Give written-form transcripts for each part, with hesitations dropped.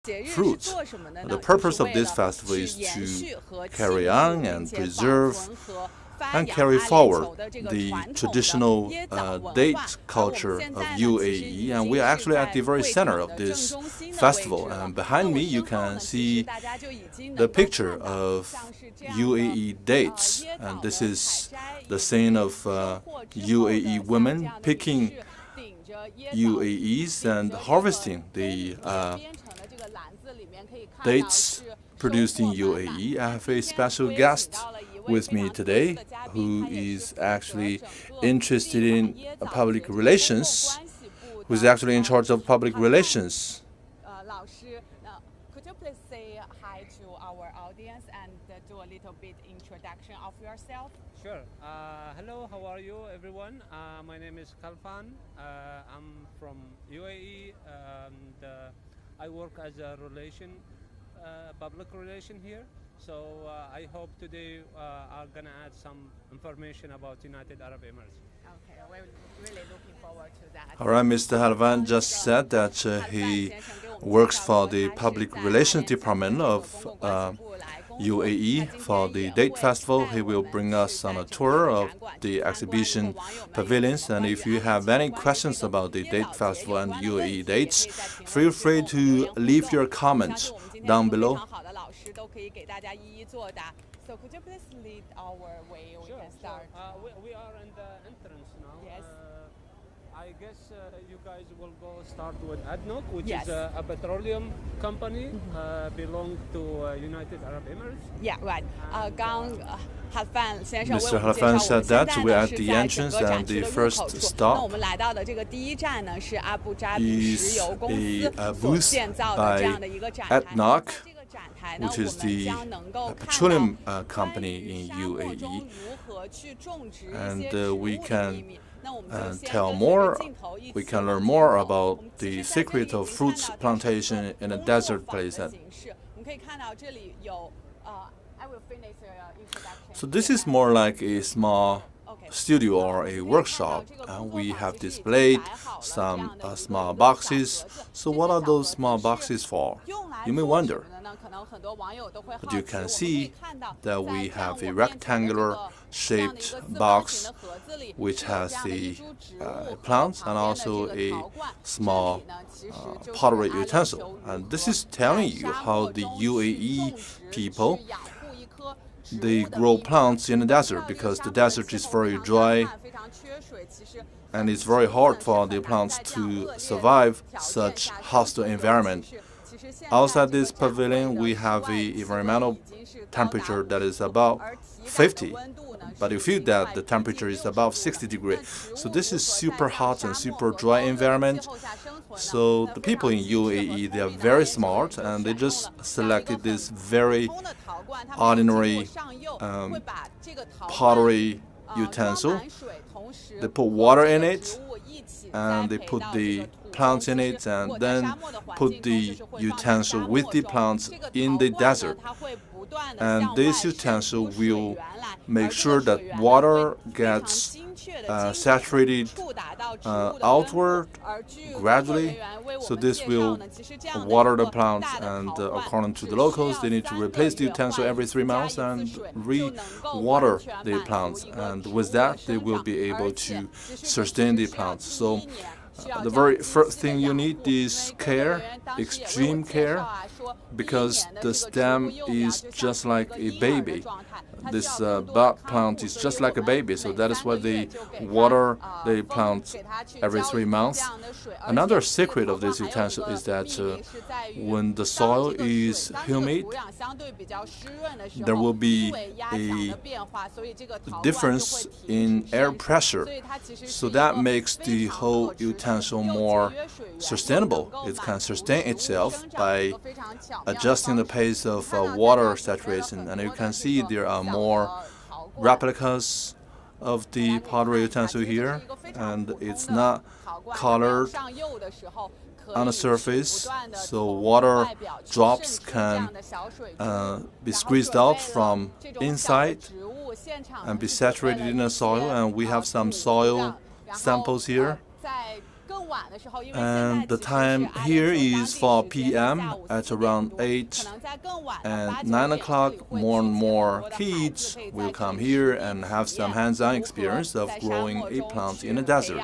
fruit. The purpose of this festival is to carry on and preserve and carry forward the traditional date culture of UAE, and we are actually at the very center of this festival. And behind me, you can see the picture of UAE dates, and this is the scene of UAE women picking UAEs and harvesting the dates produced in UAE. I have a special guest with me today who is actually interested in public relations, who is actually in charge of public relations. Could you please say hi to our audience and do a little bit introduction of yourself? Sure. Hello, how are you, everyone? My name is Khalfan. I'm from UAE, and I work as a public relation here. So I hope today I'm gonna add some information about United Arab Emirates. Okay, we're really looking forward to that. All right, Mr. Halvan just said that he works for the public relations department of UAE for the Date Festival. He will bring us on a tour of the exhibition pavilions. And if you have any questions about the Date Festival and UAE dates, feel free to leave your comments down below. So could you please lead our way? We can start. We are in the entrance now. Yes. I guess you guys will start with ADNOC, which Yes. is a petroleum company, belong to United Arab Emirates. Yeah, right. Mr. Halfan said that we're at the entrance, and the first stop is a booth by ADNOC, which is the petroleum company in UAE, and we can we can learn more about the secret of fruits plantation in a desert place. So this is more like a small studio or a workshop. We have displayed some small boxes. So what are those small boxes for? You may wonder. But you can see that we have a rectangular shaped box which has the plants and also a small pottery utensil. And this is telling you how the UAE people, they grow plants in the desert, because the desert is very dry and it's very hard for the plants to survive such hostile environment. Outside this pavilion, we have a environmental temperature that is about 50, but you feel that the temperature is above 60 degrees. So this is super hot and super dry environment. So the people in UAE, they are very smart, and they just selected this very ordinary pottery utensil. They put water in it, and they put the plants in it, and then put the utensil with the plants in the desert. And this utensil will make sure that water gets saturated outward gradually. So this will water the plants, and according to the locals, they need to replace the utensil every 3 months and re-water the plants. And with that, they will be able to sustain the plants. So the very first thing you need is care, extreme care, because the stem is just like a baby. This bud plant is just like a baby, so that is why they water the plant every 3 months. Another secret of this utensil is that when the soil is humid, there will be a difference in air pressure, so that makes the whole utensil more sustainable. It can sustain itself by adjusting the pace of water saturation, and you can see there are more replicas of the pottery utensil here, and it's not colored on the surface, so water drops can be squeezed out from inside and be saturated in the soil. And we have some soil samples here. And the time here is 4 p.m. At around 8 and 9 o'clock, more and more kids will come here and have some hands-on experience of growing eggplants in the desert.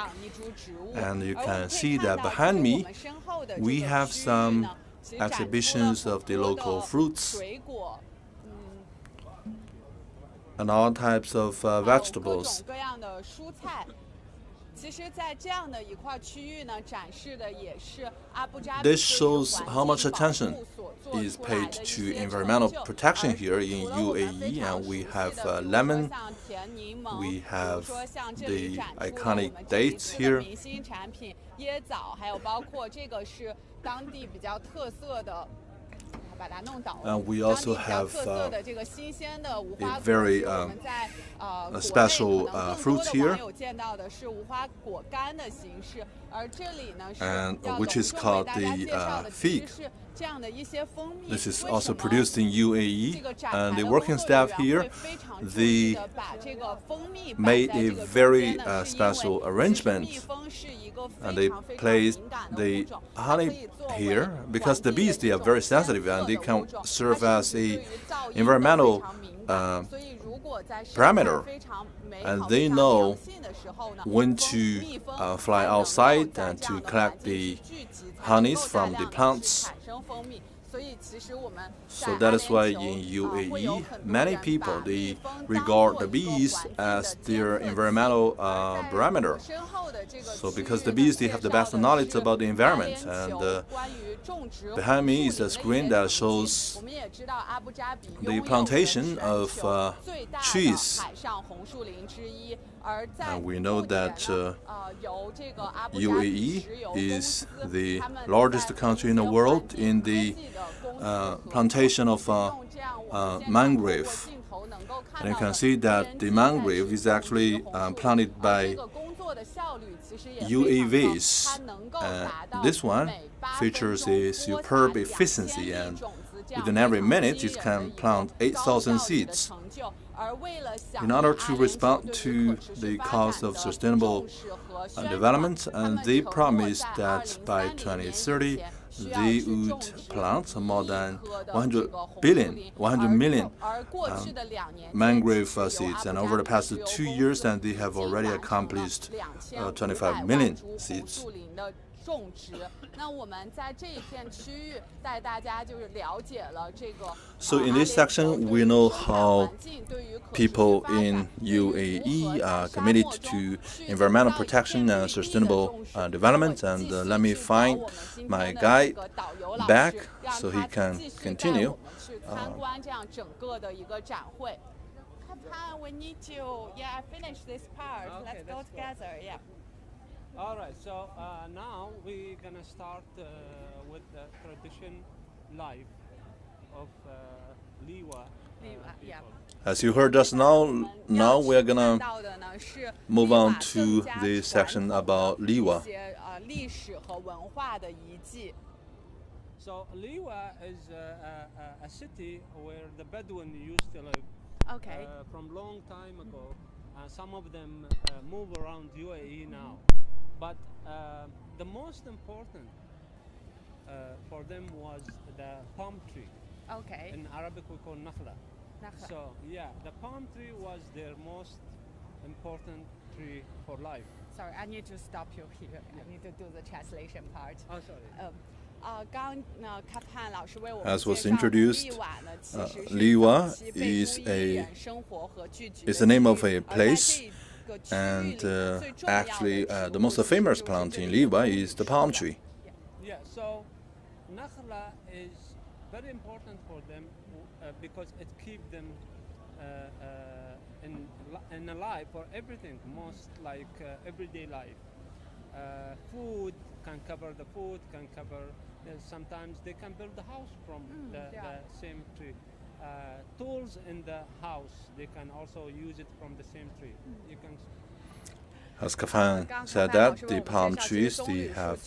And you can see that behind me, we have some exhibitions of the local fruits and all types of vegetables. This shows how much attention is paid to environmental protection here in UAE, and we have lemon, we have the iconic dates here, and we also have a very special fruits here, and which is called the fig. This is also produced in UAE, and the working staff here, they made a very special arrangement, and they placed the honey here because the bees, they are very sensitive and they can serve as a environmental parameter, and they know when to fly outside and to collect the honeys from the plants. So that is why in UAE, many people, they regard the bees as their environmental parameter. So because the bees, they have the best knowledge about the environment. And behind me is a screen that shows the plantation of trees. And we know that UAE is the largest country in the world in the plantation of mangrove. And you can see that the mangrove is actually planted by UAVs. This one features a superb efficiency, and within every minute it can plant 8,000 seeds. In order to respond to the cause of sustainable development, and they promised that by 2030 they would plant more than 100 million mangrove seeds. And over the past 2 years, and they have already accomplished 25 million seeds. So in this section, we know how people in UAE are committed to environmental protection and sustainable development. And let me find my guide back so he can continue. We need to, I finished this part. Okay, Let's go together, All right, so now we're gonna start with the tradition life of Liwa. People. As you heard just now, we're gonna move on to the section about Liwa. So Liwa is a city where the Bedouin used to live. Okay. From long time ago. Some of them move around UAE now. But the most important for them was the palm tree. Okay. In Arabic we call nakhla. So yeah, the palm tree was their most important tree for life. Sorry, I need to stop you here. I need to do the translation part. Oh, sorry. As was introduced, Liwa is the name of a place, and actually the most famous plant in Liwa is the palm tree. Yeah, so nakhla is very important for them because it keeps them in alive for everything, most like everyday life. Food can cover the food, can cover. Sometimes they can build the house from the same tree. Tools in the house, they can also use it from the same tree. You can. As Kafan said that the palm trees, they have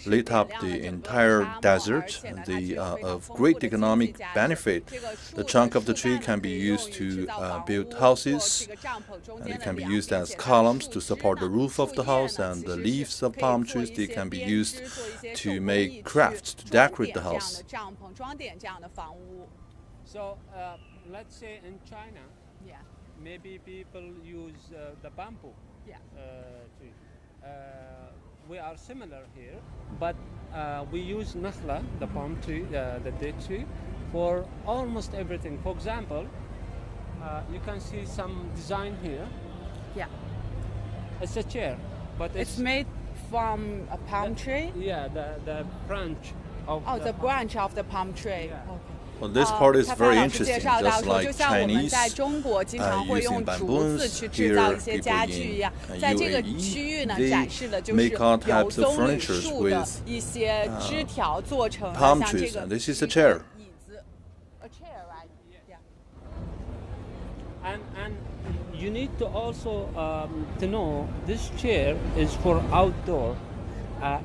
lit up the entire desert, and they are of great economic benefit. The trunk of the tree can be used to build houses, and it can be used as columns to support the roof of the house, and the leaves of palm trees, they can be used to make crafts, to decorate the house. So let's say in China, maybe people use the bamboo tree. We are similar here, but we use nakhla, the palm tree, the date tree, for almost everything. For example, you can see some design here. Yeah. It's a chair, but It's made from a palm tree? Yeah, the branch of the branch of the palm tree. Yeah. Okay. Well, this part is 开发 very 老师介 interesting, 绍到 just 说，就 like 像我们 Chinese 在中国经常会 using 用竹子 bamboos, 去制造 here 一些 people 家具一样， in 在这个 UAE, 区域呢 they 展示的就是 make all 由 types of 棕榈 furnitures 树的 with 一些枝条做成的， palm 像这 trees, 个 and this is a chair. 椅子，a chair, right? Yeah. and you need to also to know this chair is for outdoor.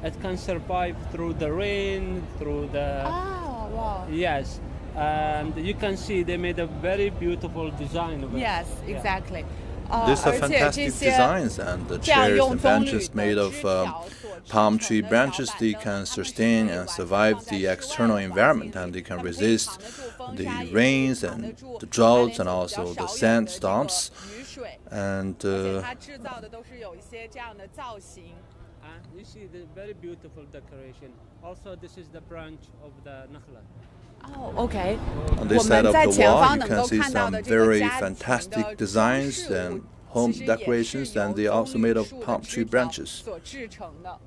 It can survive through the rain, through the Wow. yes, and you can see they made a very beautiful design of it. Yes, Yeah. exactly. These are 而且这 fantastic 些 designs, and the 这样 chairs 用 and 棕榈 benches 的 made 枝 of 条所制 palm 成 tree 的 branches, 小 they 板 can 凳，它们是 sustain 可以 and 完全 survive 放在 the 室外 external 的环 environment, 境 and 里 they can 它可以 resist 扛得住风 the 沙，也可以 rains 扛得 and 住 the 外 droughts 面 and 走比较 also the 少远的这个 sandstorms. 雨水， And 而且它制造的都是有一些这样的造型。 And you see the very beautiful decoration. Also, this is the branch of the nakhla. OK， on 我 this 们 side of 在 the 前 wall, 方 you 能 can 够 see 看到 some 的这个 very 家庭 fantastic 的装 designs 饰 and 物， home 其实也 decorations, 是由 and they are 棕 also 榈 made of 树的 palm 枝 tree 条 branches. 所制成的。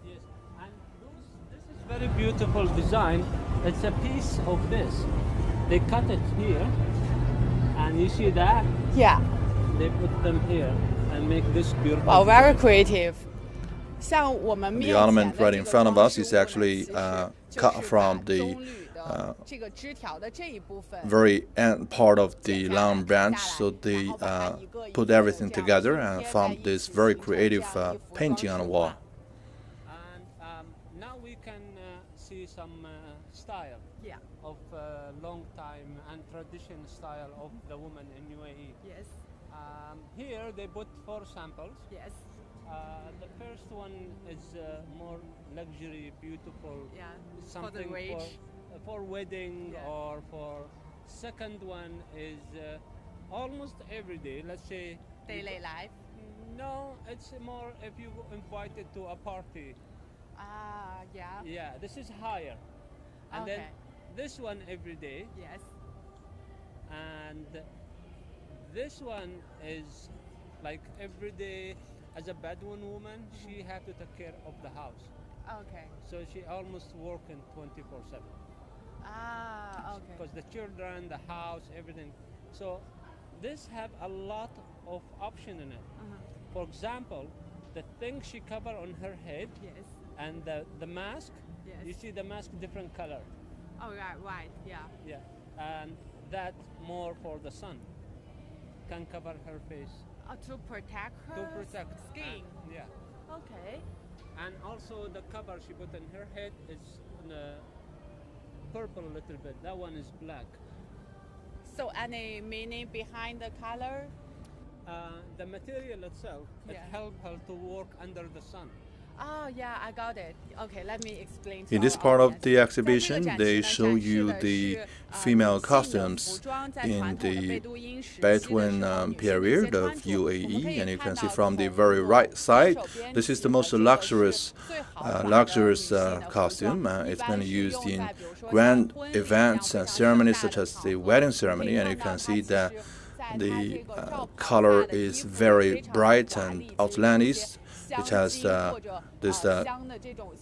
Yes, and this is very beautiful design. It's a piece of this. They cut it here, and you see that Yeah. they put them here and make this beautiful. Wow, very creative. 像我们 The 面前 ornament 的 right 这 in 个 front of 装 us 饰 is 物呢， actually 其实就 cut 是 from 把 the 棕榈的这个枝条的这一部分 very end part of 剪 the 下来 long 砍 branch, 下 so 来 they 然后把它一个一 put 个 everything 这样 together 拼 and 贴在 formed 一 this 起 very 形成这 creative 样一幅 painting 装 on 饰 the 画 wall. And now we can see some style Yeah. of long time and tradition style of the woman in UAE. Yes. Here they put 4 samples. Yes. The first one is more luxury, beautiful, Yeah. For the something rich. for wedding Yeah. or for. Second one is almost every day. Let's say Daily life. no, it's more if you invited to a party. Yeah. Yeah, this is higher, and then Okay. this one every day, Yes. and this one is like every day. As a Bedouin woman, she had to take care of the house, Okay. so she almost working 24/7 Okay. because the children, the house, everything. So this have a lot of option in it. For example, the thing she cover on her head Yes. and the mask. Yes. You see the mask different color. Oh, right. Yeah. Yeah, and that more for the sun. Can cover her face To protect her to protect skin. yeah, Okay. and also the cover she put on her head is purple a little bit. That one is black. So any meaning behind the color? The material itself, it Yeah. help her to work under the sun. Oh, yeah, I got it. Okay, let me explain. To In this our part of audience. the 在这个 exhibition, 展示 they 呢 show 展示 you 的 the 是 female 女性的 costumes 服装在 in 传统的 the 贝都因时期的 Bedouin 时候，女性的一些 period 穿 of 着。我们可 UAE, 以 and you 看 can see 到 from the 从 very 左 right 左 side, 手边 this is 起 the 的 most 这个是 luxurious 最豪华的 luxurious 女性的服装 costume. 一 It's 般 been 是 used 用 in 在比如说像 grand 婚礼这样 events 非 and 常盛 ceremonies 大 such 的 as 场 the 合。 wedding 可以 ceremony, and 看 you 到 can 它 see 其 that 实在它 the 这个罩袍 color 下的衣 is 服 very 非常的 bright 华 and 丽，只有一 outlandish. 些 It 镶 has 金或者 this 镶的这种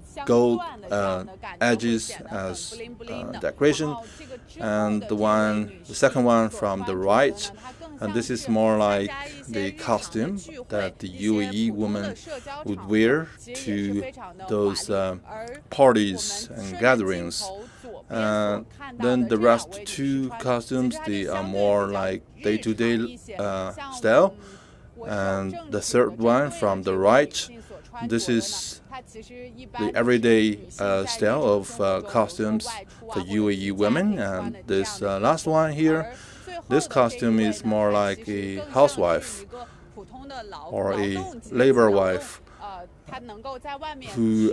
镶 gold 钻的这样的感觉，会 edges 显得很 as bling bling 的。 decoration. 然后这个之后 And 的 the 这位 one, 女 the 性 second one 所 from 穿 the 着的 right, 呢，它更 and 像 this 是 is more 参 like 加一些 the 日常的 costume 聚会， that the 一些 UAE 普通的 woman 社交 would 场 wear 合，其实也是 to 非常的华 those 丽。而 parties 我们 and 顺着镜 gatherings. 头左边所看到 Then 的 the 这两 rest 位女士 two 穿的，其 costumes, 实它就 they are 相对 more 比较 like 日常 day-to-day 一些，像 style. And the third one from the right, this is the everyday style of costumes for UAE women. And this last one here, this costume is more like a housewife or a labor wife who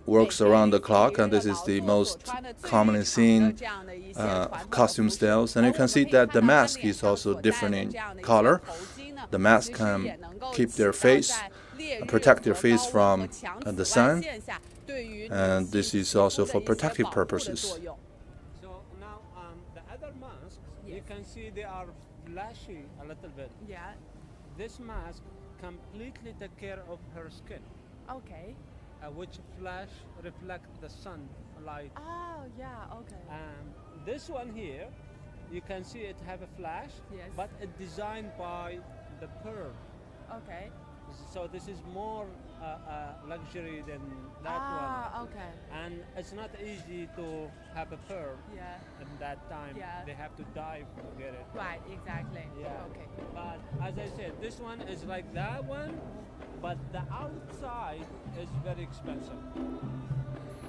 works around the clock, and this is the most commonly seen costume styles. And you can see that the mask is also different in color. The mask can keep their face, protect their face from the sun, and this is also for protective purposes. So now the other masks, you can see they are flashy a little bit. Yeah. This mask completely take care of her skin, Okay. which reflect the sunlight. Oh, yeah. Okay. This one here, you can see it have a flash, Yes. but it's designed by the pearl. Okay. So this is more luxury than that one. Okay. And it's not easy to have a pearl Yeah. at that time. Yeah. They have to dive to get it. Right. Exactly. Yeah. Okay. But as I said, this one is like that one, but the outside is very expensive.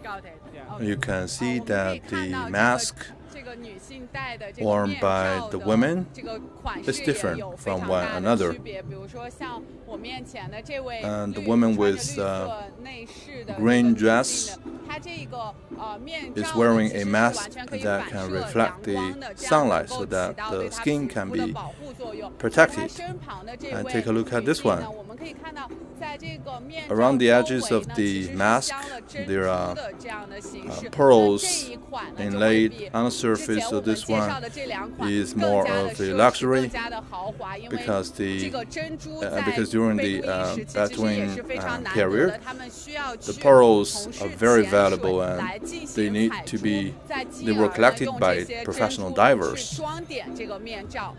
Got it. Yeah. Okay. You can see 我们可以 that 看 the 到 mask 这个女性戴的这个 worn 面 by 罩 the 的 women 这个款 is 式也 different 有非 from 常 one 大的 another. 区别。比如说像我面前的这位 And the 绿 woman 穿着 with 绿色内饰的 green 这个女 dress 性的，她这个面 is 罩 wearing 呢其 a 实是 mask 完全可以 that 反 can 射 reflect 阳 the 光的，这样 sunlight 能 so 够 that 起到 the 对她 skin 皮 can 肤的 be 保护作用。 protected. 她身旁的这 And 位 take a look at 女 this 性 one. 呢，我们可以看到，在这个面罩 Around the 周 edges 围 of 呢 the 其实是 mask, 镶了珍 there 珠 are 的这样的形式。 pearls 那这一款呢就会 inlaid 比 on the 之 surface, 前 so 我们 this 介绍 one 的这两款 is 更 more 加的 of a 奢侈， luxury 更加的豪华，因为 because 这 the 个珍珠在 because during 贝 the 都因时期其实也是非常难得 period, 的，他们需要去 the pearls 从 are 事 very 潜水 valuable 来 and 进 they 行 need 采 to 珠， be 再 they 进 were 而呢 collected 用 by 这些珍 professional 珠 divers. 去装点这个面罩。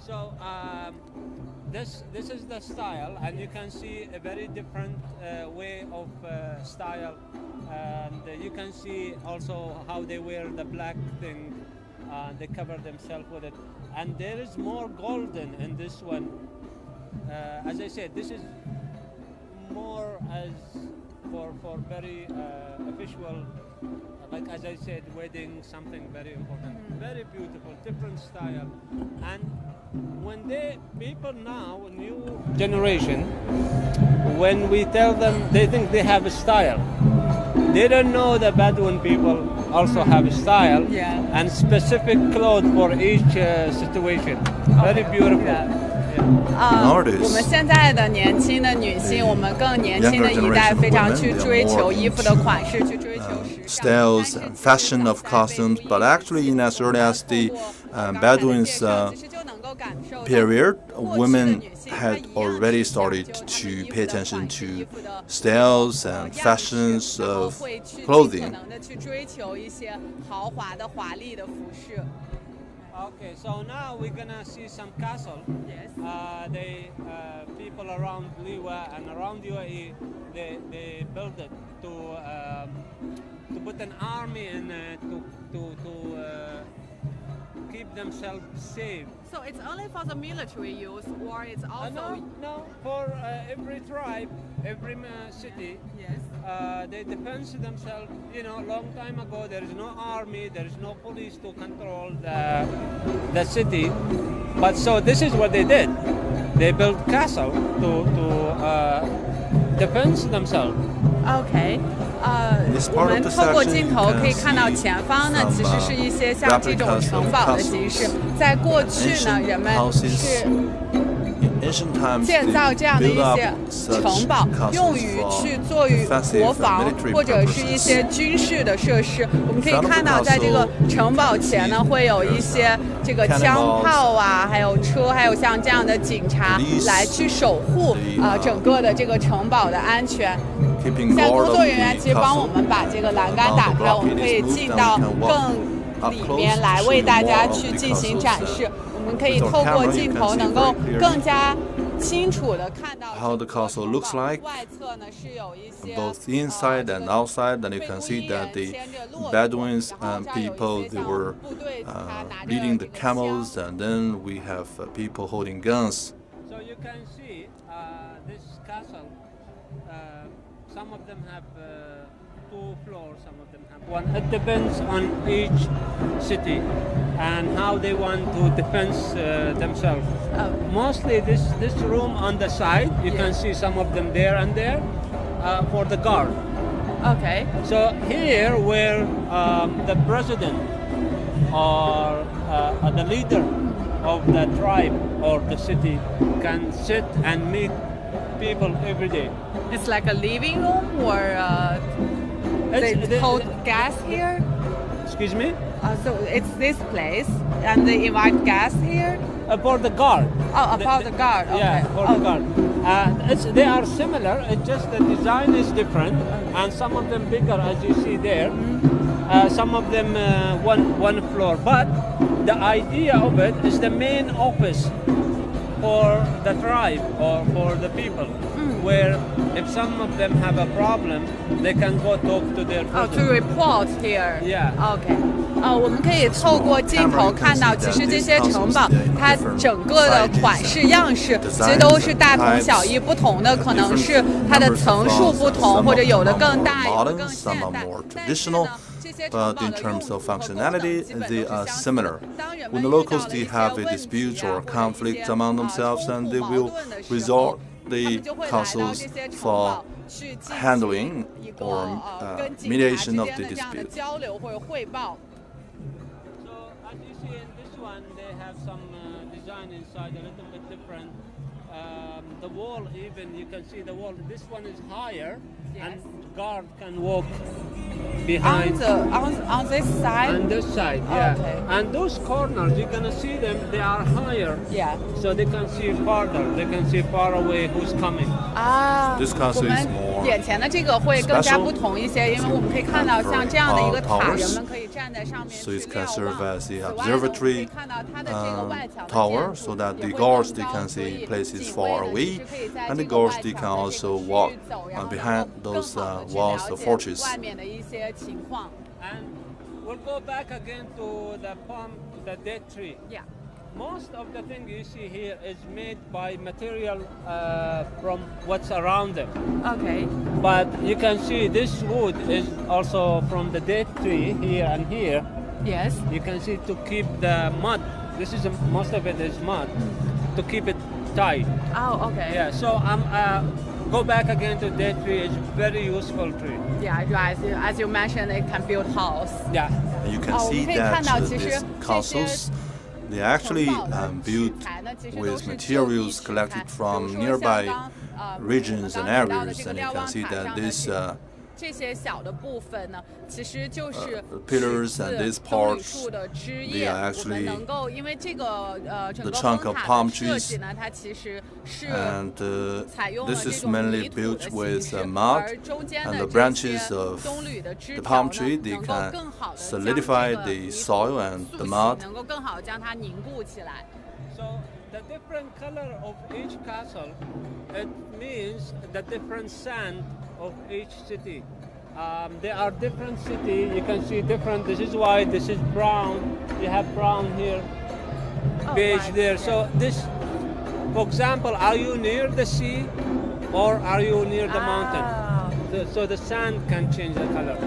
So this is the style, and you can see a very different way of style, and you can see also how they wear the black thing. They cover themselves with it, and there is more golden in this one. As I said, this is more as for very visual, like as I said, wedding, something very important, very beautiful, different style. And when people now, new generation, when we tell them, they think they have a style. They don't know the Bedouin people also have a style, Yeah. and specific clothes for each situation. Very beautiful. Yeah. Nowadays, 我们现在的年轻的女性，我们更年轻的一代，非常去追求衣服的款式，去追求时尚。 styles and fashion of costumes, but actually in as early as the Bedouins period, women had already started to pay attention to styles and fashions of clothing. Okay, so now we're gonna see some castle. Yes. People around Liwa and around UAE, they built it to put an army in to keep themselves safe. So it's only for the military use, or it's also No, for every tribe, every city. yes. They defend themselves. You know, long time ago, there is no army, there is no police to control the city. But so this is what they did. They built castle to defend themselves. OK， This 我 part 们 of the 透过 section 镜 you 头可以 can 看到 see 前方呢， some 其实是一些像这种城堡的形式。在过去呢，人们是 ancient times 建造 they 这样的 built 一 up 些 such 城堡，用 castles 于 for 去做于 defensive 国 and 防 military 或者是一些 purposes. 军事的设施。我们可以看到，在这个城堡前呢，会有一些这个枪炮啊，还有车，还有像这样的警察来去守护整个的这个城堡的安全。 Keeping 现在 guard 工 of 作人员 the 其实帮我 castle. 们把这个栏杆打开，我们可以进到更里面来为大家去进行展示。我们可以透过镜头能够更加 how the castle looks like, both inside and outside, and you can see that the Bedouins people, they were leading the camels, and then we have people holding guns. So you can see this castle, some of them have 2 floors, some of them have 1. It depends on each city and how they want to defend themselves. Mostly this room on the side, you can see some of them there and there for the guard. Okay. So here where the president or the leader of the tribe or the city can sit and meet people every day. It's like a living room, or they hold guests here? Excuse me? So it's this place, and they invite guests here? For the guard. Oh, about the guard. Okay. Yeah, for the guard. They are similar, it's just the design is different, and some of them bigger, as you see there. Some of them one floor. But the idea of it is the main office for the tribe or for the people, where if some of them have a problem, they can go talk to their president. To report here. Yeah. Okay. 我们可以透过镜头看到，其实这些城堡它整个的款式样式其实都是大同小异，不同的可能是它的层数不同，或者有的更大，有的更现代。But in terms of functionality, they are similar. When the locals they have a dispute or conflict among themselves, and they will resort the castles for handling or mediation of the dispute. So as you see in this one, they have some design inside a little bit different. The wall, even you can see the wall. This one is higher, and guard can walk behind. On this side. On this side, yeah. Okay. And those corners, you're gonna see them. They are higher. Yeah. So they can see farther. They can see far away who's coming. This castle is more 眼前的这个会更加不同一些，因为我们可以看到像这样的一个塔，人们可以站在上面 So it 去 can 瞭 serve 望。 as the 此外呢，我们可以 observatory 看到它的这个外墙的 tower, 建 so 筑 that 也 the 会 guards 更 they 高， can 所 see 以 places 警 far 卫呢 away, 其实可以在 and 这 the 个 guards 外 they 墙 can 的这 also 个区 walk 域走，然后 behind 能够更 those 好的去 walls, 了 the 解 fortress. 外面的一些情况。 And we'll go back again to the palm, the date tree. Yeah. Most of the thing you see here is made by material from what's around them. Okay. But you can see this wood is also from the date tree here and here. Yes. You can see to keep the mud. This is most of it is mud to keep it tight. Oh, okay. Yeah. So go back again to date tree. It's very useful tree. Yeah, right. As you mentioned, it can build house. Yeah. And you can 我 see 们可以看 that 到，其实 these 这些 castles they actually built with materials collected from nearby regions and areas, and you can see that this 这些小的部分呢，其实就是取 pillars 自 and these 棕榈 parts, 树的枝 they 叶。 are 我 actually 们能够，因为这个整个 the trunk 灯 of 塔 palm 的设 trees, 计呢，它其实是 and 采用了 this 这 is 种 mainly 泥土的 built 形 with 式， mud, 而中间 and 的 the 这 branches 些 of 棕榈的枝 the 条 palm 呢， tree, they 能够 can 更好的 solidify 将 the 这个 soil 泥 and 土 the 塑 mud. 能够更好地将它凝固起来。 So the different color of each castle, it means the different sand of each city. There are different cities. You can see different. This is white. This is brown. You have brown here, beige right, there. yeah. So this, for example, are you near the sea, or are you near the mountain? So the sand can change the color.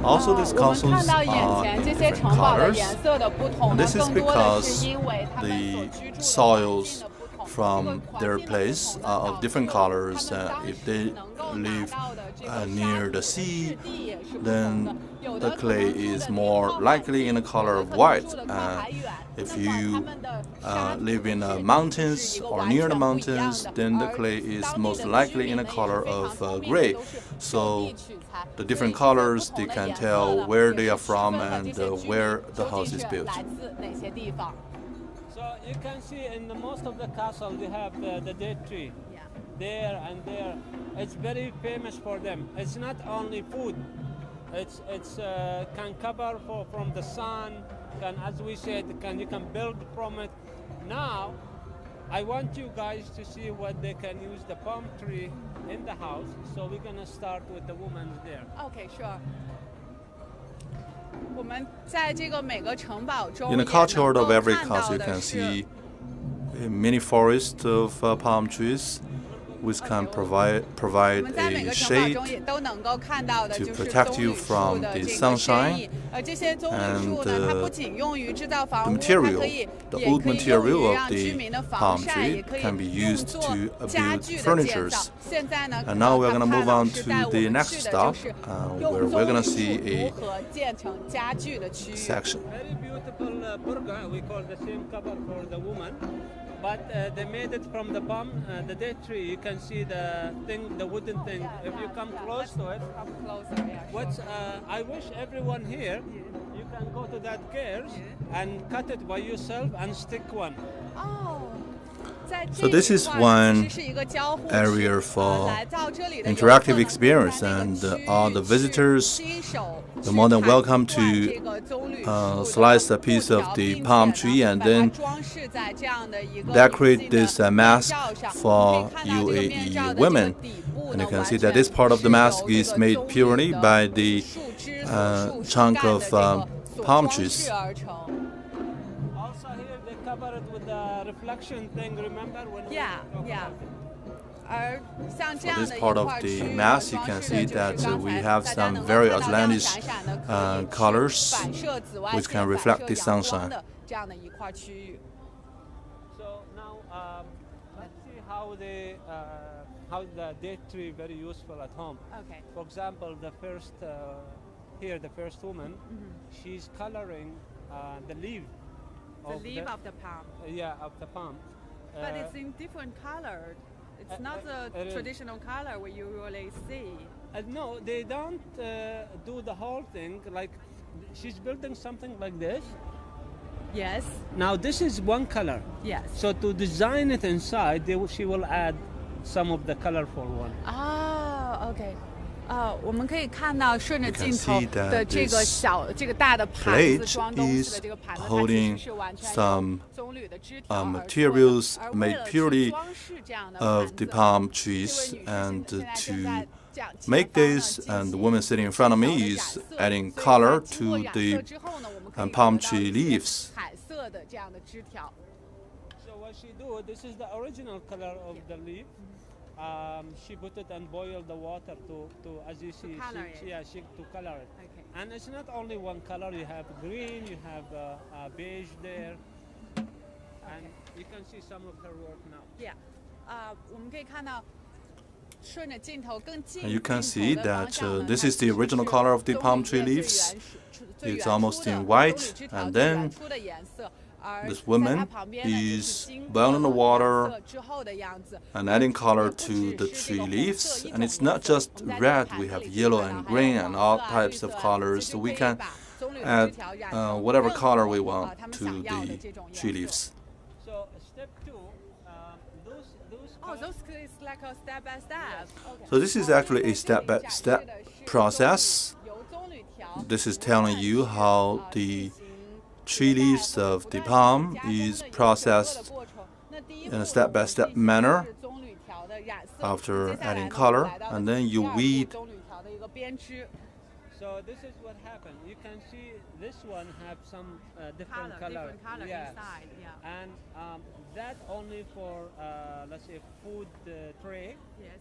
Also, these 我们看 castles 到眼 are 前这 in 些 different 城堡的 colors. 颜色的不同 And 呢， this is 更多的 because 是因为他们所 the 居住的 soils 环境的不同。 from their place are of different colors. If they live near the sea, then the clay is more likely in the color of white. If you live in the mountains or near the mountains, then the clay is most likely in the color of gray. So the different colors, they can tell where they are from and where the house is built. So you can see in most of the castle they have the date tree. There and there. It's very famous for them. It's not only food. It's can cover from the sun. Can, as we said, you can build from it. Now, I want you guys to see what they can use the palm tree in the house. So we're gonna start with the women there. Okay, sure. 我们在这个每个城堡中 In 也 the 能 courtyard 够 of every 看到 castle, you 的 can 是 see a mini forest of palm trees, which can provide 我们在每 a 个城堡 shade 中也都能够看到的 to 就是 protect 棕 you 榈树 from 的 the 这个 sunshine 身影，这些棕榈树 and 呢，它不仅用于制造房 the 屋，它 material, 可以 the 也 wood 可以用 material 于 of 让居 the 民的防 palm 晒，也 tree 可以 can be 用 used 作 to 家 build 具的建造 furnitures. 现在呢， And now we're 他 going to 潘 move 老 on 师 to 带我 the 们 next 去的就 stop, 是 where 用 we're 棕 going 榈 to 树 see 如 a 何建成家具的区域。 section. Very beautiful burqa. We call the same cover for the woman, but they made it from the palm, the date tree. You can see the thing, the wooden thing. If you come close to it, Come closer, yeah, what's I wish everyone here, you can go to that gears and cut it by yourself and stick one. 哦，在 So 这 this 一 is 块 one 其实是一个交互区 area for 来到这里的游客 interactive 能够 experience, 在那个 and 区域 all the 去 visitors 亲手 are 去 more than 砍 welcome 断 to 这个棕榈树的 slice a piece 布 of 条 the 并 palm 且 tree 呢 and 把它 then 装饰在这样的一个 decorate 明镜 this 的 mask 面罩上。 for 我们可以看到这个面罩 UAE 的这个 women. 底部 And 呢 you can 完 see 全 that this part of the 是 mask 由这 is 个 made 棕榈 purely 的 by the 树枝所 chunk 干 of 的这个所 palm 装 trees. 饰而成。 Also here they cover it with the reflection thing. Remember when? Yeah, yeah. 而像这 For 样 this 的一 part of 块区 the 域 mask, 呢 you 装 can 饰 see 的就 that 是刚 we 才 have 大家 some 能够 very 看到亮 outlandish 闪闪的，可以 colors 反射紫外 which 线、 can 反 reflect 射 the 阳光 sunshine. 的这样的一块区域。 So now let's see how the date tree very useful at home. Okay. For example, the first here the first woman, she's coloring the leaf. The of leaf of the palm, yeah, of the palm. but it's in different color. It's not the it is. traditional color we usually see. No, they don't do the whole thing. Like she's building something like this. Yes, Now this is one color. yes. So to design it inside, she will add some of the colorful one. 啊，OK，我们可以看到顺着 You can 镜头 see that 的这个 this 这个大的盘子 plate 装东西的 is 这个盘子，它其 holding 实是完全 some 用棕榈的枝条而做的 materials 而为 made 了去 purely 装饰这样的 of 盘 the 子 palm 这 trees, 位女士 and 现在 to 正在这样 make 前方呢 this, 进 and the 行 woman sitting in front of 小 me 的染 is 色 adding 所以 color 在经过 to 染 the 色之后呢，我们可以 palm 得到 tree 一些 leaves. 彩色的这样的枝条。 So what she do? This is the original color of the leaf. She put it and boiled the water to as you see, color it. she to color it. Okay. And it's not only one color. You have green, you have beige there, and you can see some of her work now. Yeah，我们可以看到。顺着镜头更近 And you can 镜 see 头的方 that 向呢 this 它 is the 其实 original 是 color of the 棕 palm 榈 tree 叶最 leaves. 原始最 It's 原 almost 初的 in 棕 white, 榈枝条 and 最 then 原初的颜色，而 this 在它 woman 旁边呢就是 is 经 boiling the 过染 water 色之后的样子。 and adding color 不 to 只 the 是这 tree 个红 leaves, 色一 and 种 it's 颜 not 色 just 我们在这个 red, 盘 we 子 have 里 yellow 看到 and 还有 green 黄 and 色 all 啊、绿 types 色 of 啊， colors, 其 so 实 we 可以 can 把棕榈的 add 枝条染成 whatever 任 color 何 we want 他们 to 想要的 the 这种 tree 颜色。 leaves. So step two, those Oh, those is like a step by step. Okay. So this is actually a step-by-step process. 由棕榈条 This is telling you how the tree leaves of the palm is processed in a step-by-step manner after adding color, and then you weed. So this is what happened. You can see this one have some different color. Yeah. inside. Yeah. And that only for let's say food tray, Yes.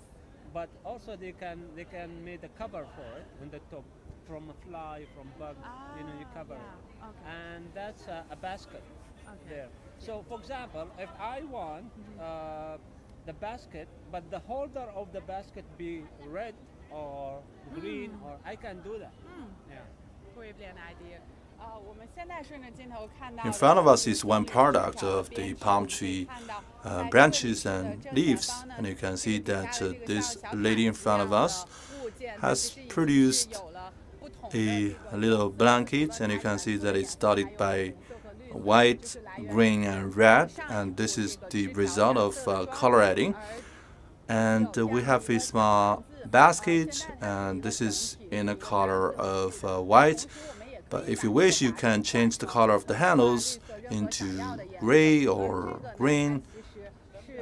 but also they can make a cover for it on the top from a fly, from bug. You cover it. Yeah. Okay. And that's a basket Okay. there. So for example, if I want the basket, but the holder of the basket be red or green, or I can do that. Yeah. Brilliant idea. 我们现在顺着镜头看到 In front of us is one product of the palm tree branches and leaves, and you can see that this lady in front of us has produced a little blanket, and you can see that it's dotted by white, green, and red, and this is the result of color adding. And we have a small basket, and this is in a color of white. But if you wish, you can change the color of the handles into gray or green,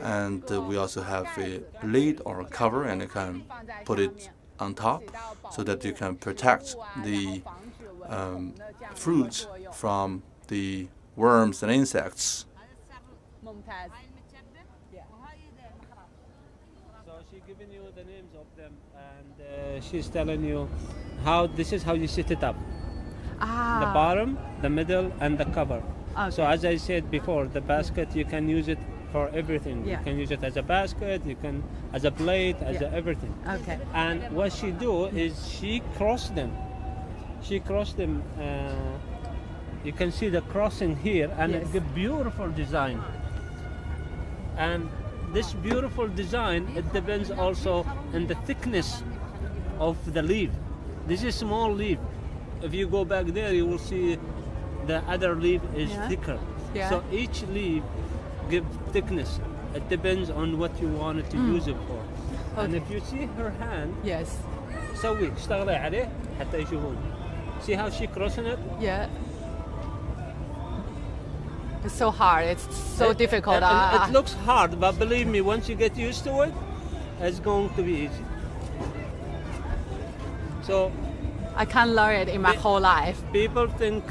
And we also have a lid or a cover, and you can put it on top so that you can protect the fruits from the worms and insects. So she's giving you the names of them, and she's telling you how this is how you set it up. The bottom, the middle, and the cover. Okay. So as I said before, the basket, you can use it for everything. Yeah. You can use it as a basket, you can as a plate, as a everything. Okay. And what she do is she crossed them. She crossed them. You can see the crossing here, and it's a beautiful design. And this beautiful design, it depends also on the thickness of the leaf. This is small leaf. If you go back there, you will see the other leaf is thicker. Yeah. So each leaf gives thickness. It depends on what you wanted to use it for. Okay. And if you see her hand, Yes. سوي اشتغلي عليه حتى يشوفون. See how she crossing it? Yeah. It's so hard. It's so difficult. It looks hard, but believe me, once you get used to it, it's going to be easy. So I can't learn it in my whole life. people think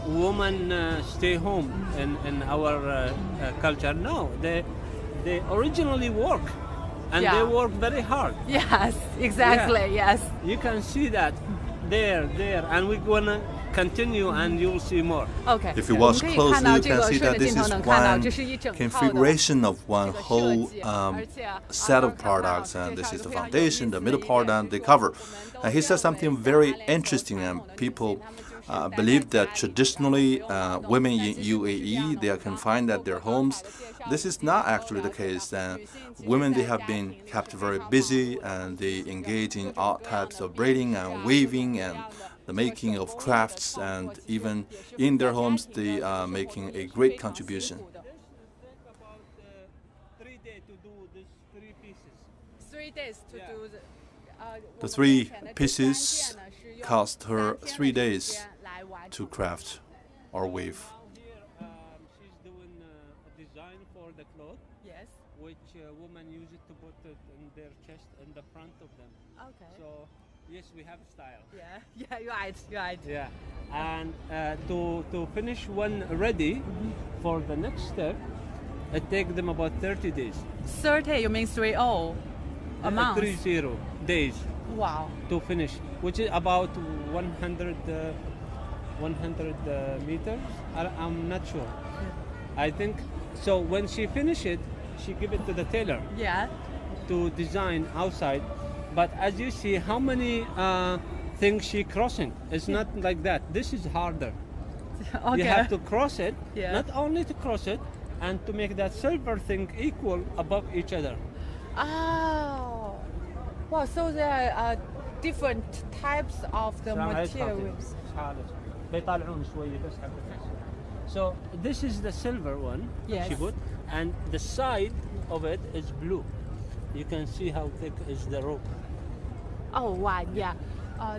women stay home in our culture. No, they originally work, and they work very hard. Yes, exactly. Yes. You can see that there, and we're gonna continue, and you'll see more. Okay. If you watch 我们可以 closely, 看到 you 这 can 个 see 顺 that 着 this 镜头 is 能看到， one 这是一整套的 configuration of one 这个 whole 设计，而且 set of products, and this is the foundation, the middle part, and the cover. And he said something very interesting, and people believe that traditionally women in UAE, they are confined at their homes. This is not actually the case. Women, they have been kept very busy, and they engage in all types of braiding and weaving and the making of crafts, and even in their homes, they are making a great contribution. This take about 3 days to do these 3 pieces. 3 days to do The 3 pieces cost her 3 days to craft or weave. Here she's doing a design for the cloth, Yes. which women use it to put it in their chest in the front of them. Okay. So yes, we have style. Yeah, you're right. You're right. Yeah, and to finish one ready for the next step, it takes them about 30 days. 30, you mean 30? A month? 30 days Wow. to finish, which is about 100 meters. I'm not sure. I think so. When she finish it, she give it to the tailor Yeah. to design outside. But as you see, how many things she crossing? It's not like that. This is harder. Okay. You have to cross it, Yeah. not only to cross it, and to make that silver thing equal above each other. Oh. Wow, so there are different types of the materials. بيطالعون شوية بس حبة. So this is the silver one Yes. she put, and the side of it is blue. You can see how thick is the rope. Oh, wow, yeah.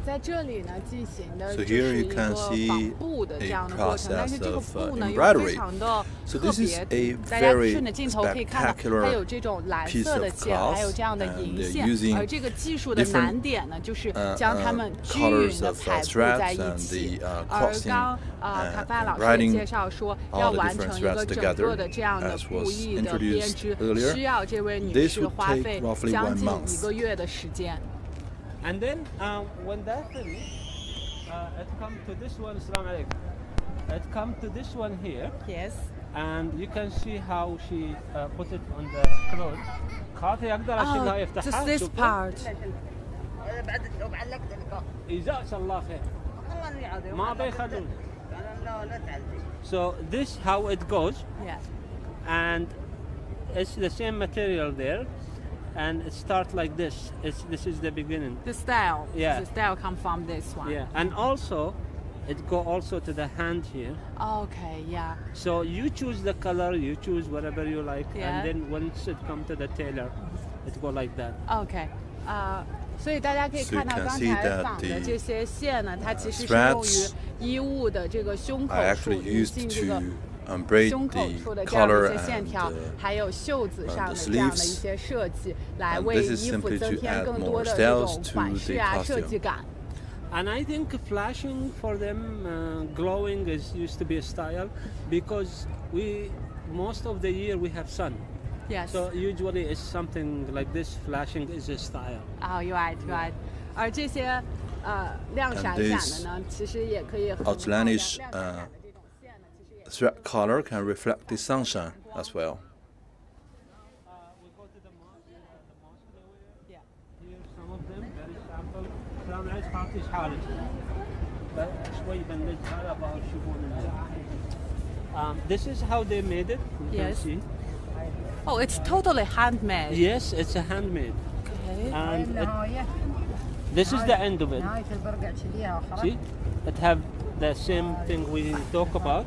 在这里呢，进行的 So 就 here 是 you 一 can 个 see 纺布的这样的过程， a 但是这个 process 布 of 呢又 embroidery. 非常的 So 特 this is 别 a， 大家 very 顺着镜头可以看到， spectacular 它有这种蓝 piece 色的 of 线，还有 cloth, 这样的 and 银 they're 线， using 而这个技术的 different, 难点呢，就是将它们均匀 colors 的 of 排布 threads 在一 and 起。 the 而 crossing 刚卡范老师也 embroidering 介绍说， all 要 the 完 different 成一个 threads 整个的 together, 这样的 as 布 was 艺的编 introduced 织， earlier. 需要这位女 This 士 would 花 take 费 roughly 将 1近 month. 1个月的时间。 And then when that finished, it come to this one. Assalamu alaikum. It come to this one here, Yes. and you can see how she put it on the cloth. خاطي أقدر أشيلها Oh, يفتحها. just this شوفوا. part. بعد لو بعلقت لك جزاك الله خير. والله اني عادي ما بيخلون. لا تعزي. So this how it goes, Yeah. and it's the same material there, and it starts like this. This is the beginning. The style. Yeah. The style come from this one. Yeah, and also it go also to the hand here. Okay. Yeah. So you choose the color, you choose whatever you like, Yeah. and then once it come to the tailor, it go like that. OK，所以大家可以 So you 看到 can 刚 see 才 that 纺的 the 这些线呢，它其实是用于 threads 衣物的这个胸口 are 处 actually 引 used 进这个 to braid 胸口 the 处的这样的 collar 一些线 and 条，还有袖子上的 the 这样的一 sleeves. 些设计，来 And 为 this is 衣服 simply 增 to 添 add 更 more 多的这 styles 种 to 款 the 式啊、设计 costume. 感。 And I think flashing for them, glowing is used to be a style because most of the year we have sun. Yes. So usually it's something like this. Flashing is a style. Oh, you're right, right. 而这些亮闪闪的呢，其实也可以很好的亮闪闪的这种线呢，其实也 Thread color can reflect the sunshine as well. We go to the mosque area. Yeah. Here some of them very sample. السلام عليكم حالتي حالك. شوي بنلج هذا بشوفون. This is how they made it. You can Yes. see. Oh, it's totally handmade. Yes, it's a handmade. Okay. And نهاية this is the end of it. نهاية البرقع شليها وخلاص. See, it have the same thing we talk about.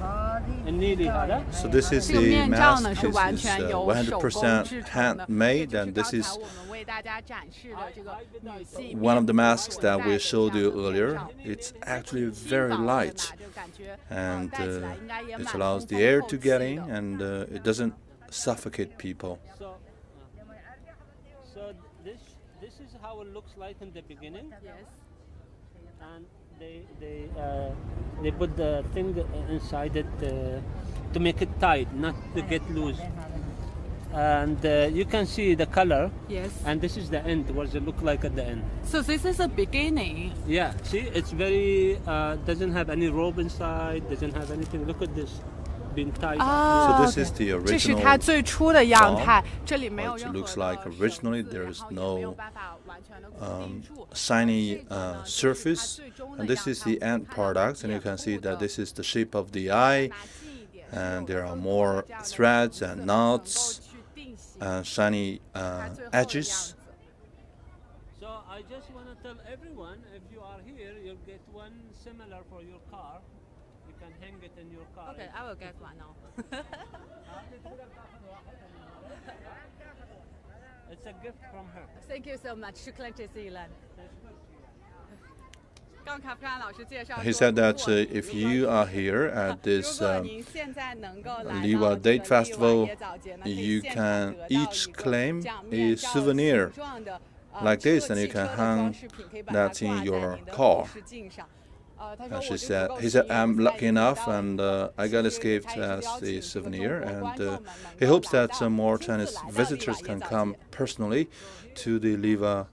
وهذه النيلي هذا. So this is 这个 the 面罩 mask. 呢是 This 完 is 全由手工 100% 制成的， handmade, 这 and 就 this 是 is 刚才我们为大家展示的这个女性 one of the masks that we 面 showed you 罩 earlier. It's actually very 轻薄的 light, 嘛，就感觉 and 戴起来应该也 it 蛮 allows 通 the 风 air 透 to 气 get 的 in, and it doesn't suffocate people. So this is how it looks like in the beginning. Yes. And they put the thing inside it to make it tight, not to get loose. And you can see the color. Yes. And this is the end. What does it look like at the end? So this is the beginning. Yeah. See, it's very doesn't have any rope inside. Doesn't have anything. Look at this, being tied. Ah, So this is the 这是 original 它最初的样 form, 态，这里没有 what it 任何的 looks like 绳子 originally. There is 然后也没有 no 办法完全地固定住 shiny 这个呢， surface, 就是它最终的 and this 样 is 态 the 我们 end 看到 product, and you 眼 can see 部的 that this is the shape of the eye, 拿近一点 and there are 是有 more 这样的 threads 层 and 次能够 knots, 去定型 and shiny 它最后的样 edges. 子。 So I just want to tell everyone, if you are here, you'll get one similar for your car. You can hang it in your car. Okay, I will get one now. It's a gift from her. Thank you so much. شكرا جزيلا. 刚卡夫卡老师介绍 He 说 said that 如果 if you are here at 如 this 果您现在能够来 Liwa 到这 Date 个 Festival, 利瓦椰枣节呢，可以 you 现场 can 得到 each 一个 claim 这样 a 面罩 souvenir 形状的 like 车 this, and you 汽 can 车的 hang 装饰品，可以把它 that in 挂在 your 您的 car. 后视镜上。他 And 说 she 我就足 said, 够 he 幸 said, 运， I'm 在 lucky 遇 enough, 到 and 你。 I got 其 this 实 gift 他也是 as 邀 the 请这个 souvenir, 中国 and 观众们 he 能够 hopes 来 that 到 more 亲自 Chinese 来到利 visitors 瓦 can 椰枣 come 节。 personally to the Liwa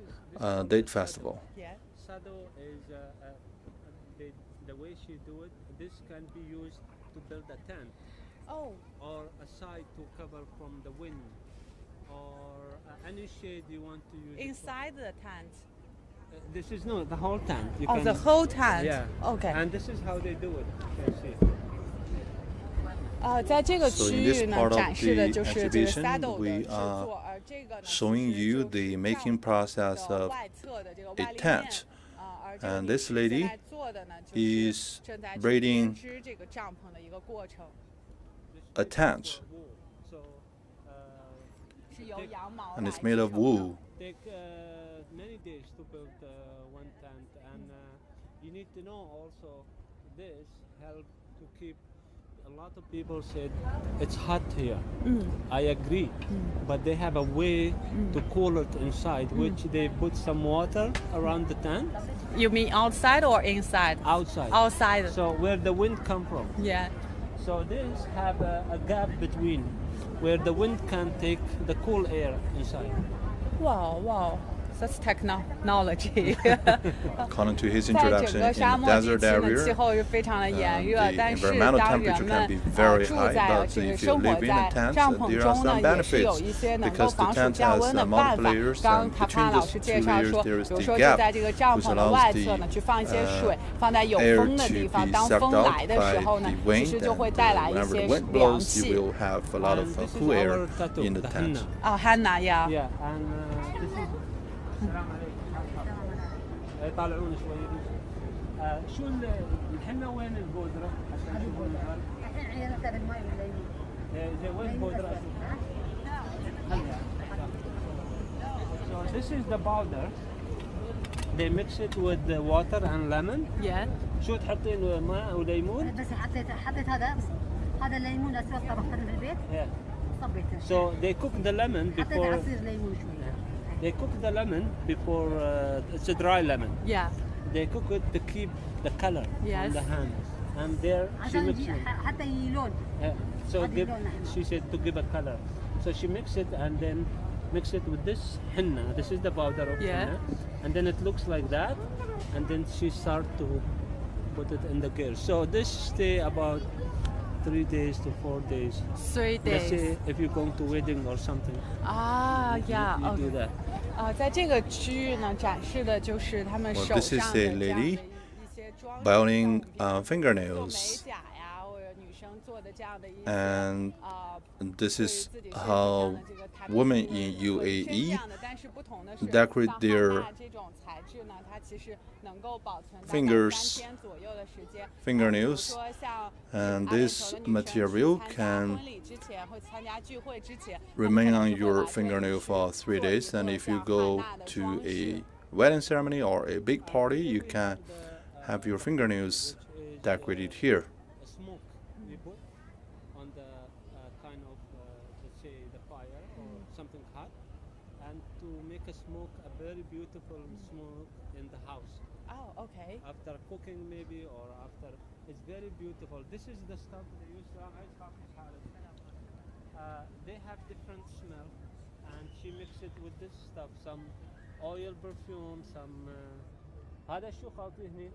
Date Festival. Yeah. Sado is the way she do it. This can be used to build a tent Oh. or a side to cover from the wind or any shade you want to use. Inside the tent. This is no the whole tent. You Oh, can, the whole tent. Yeah. Okay. And this is how they do it. You can see. 在这个 So 区 in 域 this 呢， part of 展示的 the 就是这个 exhibition, saddle 的 we 制 are 作，而这个呢， showing 其实 you 就 the 是 making 帐 process 的 of 外侧的这个 a 外立面 tent. 而这个 And 女 this 士 lady 现在做的呢，就是 is 正在去 braiding 编织这个帐篷的一个过程， a tent, Wool. So 是由羊毛 and 来 it's made of 制成的 wool. take many days to build one tent, and you need to know also this help to keep. A lot of people said it's hot here. I agree, but they have a way to cool it inside, which they put some water around the tent You mean outside or inside? outside. Outside. So where the wind come from. Yeah. So this have a gap between where the wind can take the cool air inside. Wow, wow. That's technology. According to his 在整 introduction, 个 in 沙 the 漠地 desert 区呢，气 area, 候是非常的炎热， the 但是 environmental 当人 temperature 们 can be very 住 high, 在 but 这个 if you 生活 live in 在 a tent, 帐篷 there are 中呢， some 也是有 benefits 一些能够 because the 防暑 tent 降 has 温的 multiple 办法。 layers, 刚刚 and 卡 between 帕老 those 师 two 介绍 layers 说， there 比 is 如 the 说就 gap, 在这个帐 which 篷的 allows 外侧呢， the 去放一些水，放在有 air 风的 to 地方， be 当 sucked 风 out 来的时 by 候呢， the 其 wind, 实就会 and 带来一 whenever 些 the wind 凉 blows, 气 you。will have a lot of And this is cool air our tattoo, in the the tent. henna. 哦，Hannah 呀。 Yeah, and this is. السلام عليكم. طالعون شوي. شو الحنة وين البودرة؟ عشان يشوفون الهواء. الحين عينتها بالماء ولا يمين؟ زين وين البودرة؟ So this is the powder. They mix it with the water and lemon. Yeah. شو تحطين ماء وليمون؟ بس حطيت هذا بس هذا الليمون اسود طبخته في البيت. Yeah. صبيته. So they cook the lemon حطيت before. عصير ليمون شوية. They cook the lemon before. It's a dry lemon. Yeah. They cook it to keep the color Yes. on the hands. And there she عشان mixes it. حتى يلون. So هذه give, لونها حلو. she said to give a color. So she mix it and then mix it with this henna. This is the powder of Yeah. henna. And then it looks like that. And then she start to put it in the gear. So this stay about 3 days to 4 days. 3 Let's days. say if you're going to wedding or something, Yeah. you do Okay. that. 在这个区域呢，展示的就是他们 Well, 手 this is 上的 a 这样的 lady 一些装饰 biting 做美 fingernails, 甲呀，或者女生做的这样的一些 and this 对 is 自己设计这样 how 的这个台 women 布 in 会是这 UAE 样的，但是不同的是 decorate 像 their 汉娜这种材质呢，它其实能够保存大概 fingers 3天左右的时间。 fingernails, 比如说像 and 阿联 this 酋的女生去 material 参加 can 婚礼之前会参加聚会之前 remain 他们 on 就会 your 把这个 fingernail 去 for 3 做一 days, 个 and if you 像 go 汉娜的 to 装饰 a wedding ceremony or a big party, you can have your fingernails decorated here. A smoke we put on the kind of let's say the fire or something hot, and to make a smoke, a very beautiful smoke in the house. Oh, okay. After cooking maybe or after, it's very beautiful. This is the stuff they use. They have different smell, and she mixed it with this stuff, some oil perfume, some. هذا شو خالتي هني؟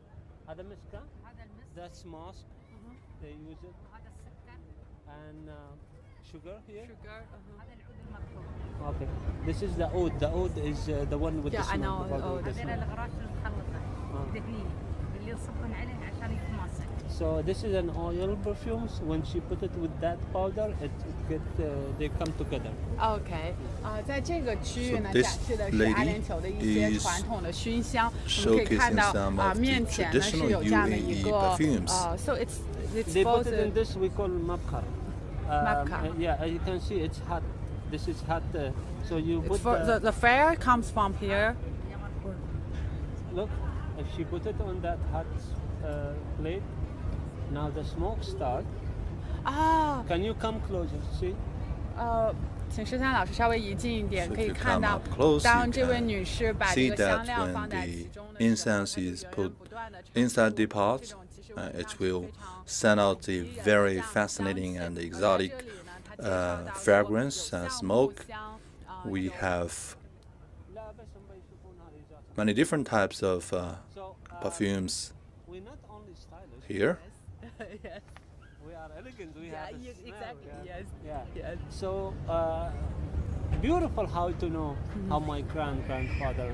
هذا مسكة؟ هذا المس. That's musk. They use it. هذا السكر. And sugar here. Sugar. هذا العود المطحون. Okay. This is the oud. The oud is the one with Yeah, the I smell. know, the powder with oud. the هذول smell. الغراش المخلطة. دهنين. اللي يصبون عليه عشان يتماسك. So this is an oil perfumes. When she put it with that powder, it get they come together. OK，在这个区域呢， So 展 this 示的是 lady 阿联酋的一些 is 传统的熏香。我们可以 showcasing 看到 some of the 面前呢是 traditional 有这样的一 UAE 个 perfumes. so it's They both put it in this we call mabkhar. Mabkhar. Yeah, you can see it's hot. This is hot. So you it's put for the fire comes from here. look. If she put it on that hot plate, now the smoke start. 啊， Can you come closer? See? 请诗珊老师稍微移近一点， So 可 if 以 you 看 come 到 up close, 当 you 这位 can 女士把这 see 个香 that 料 when 放在 the 其中的时候， incense 它就 is 源源 put 不断地 inside the 这 pot, 种其实 it 非 will 常 send out a 不一样的 very 这样的 fascinating 香 and 气。 exotic 而在这里呢，它介绍到有 fragrance 有 and 橡 smoke. 木香 We 有 have many different types of So perfumes we're not only stylish. here. yes. We are elegant. We Yeah, have a smell, exactly. yeah. Yes. Yeah. Yes. So beautiful how to know how my grandfather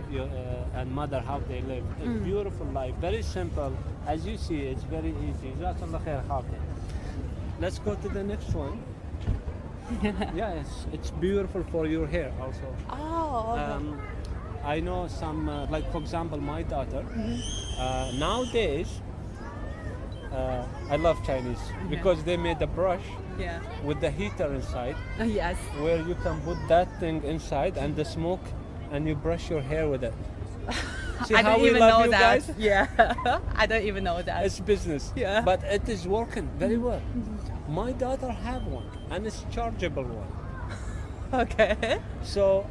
and mother how they live. A beautiful life, very simple. As you see, it's very easy. Jazakallah khair, Khalid. Let's go to the next one. Yeah, it's beautiful for your hair also. Oh. I know some, like for example, my daughter. Nowadays, I love Chinese because they made a brush yeah. with the heater inside, Yes. where you can put that thing inside and the smoke, and you brush your hair with it. See I how don't we even love know you that. guys? Yeah. I don't even know that. It's business. Yeah. But it is working very well. My daughter have one, and it's chargeable one. Okay. So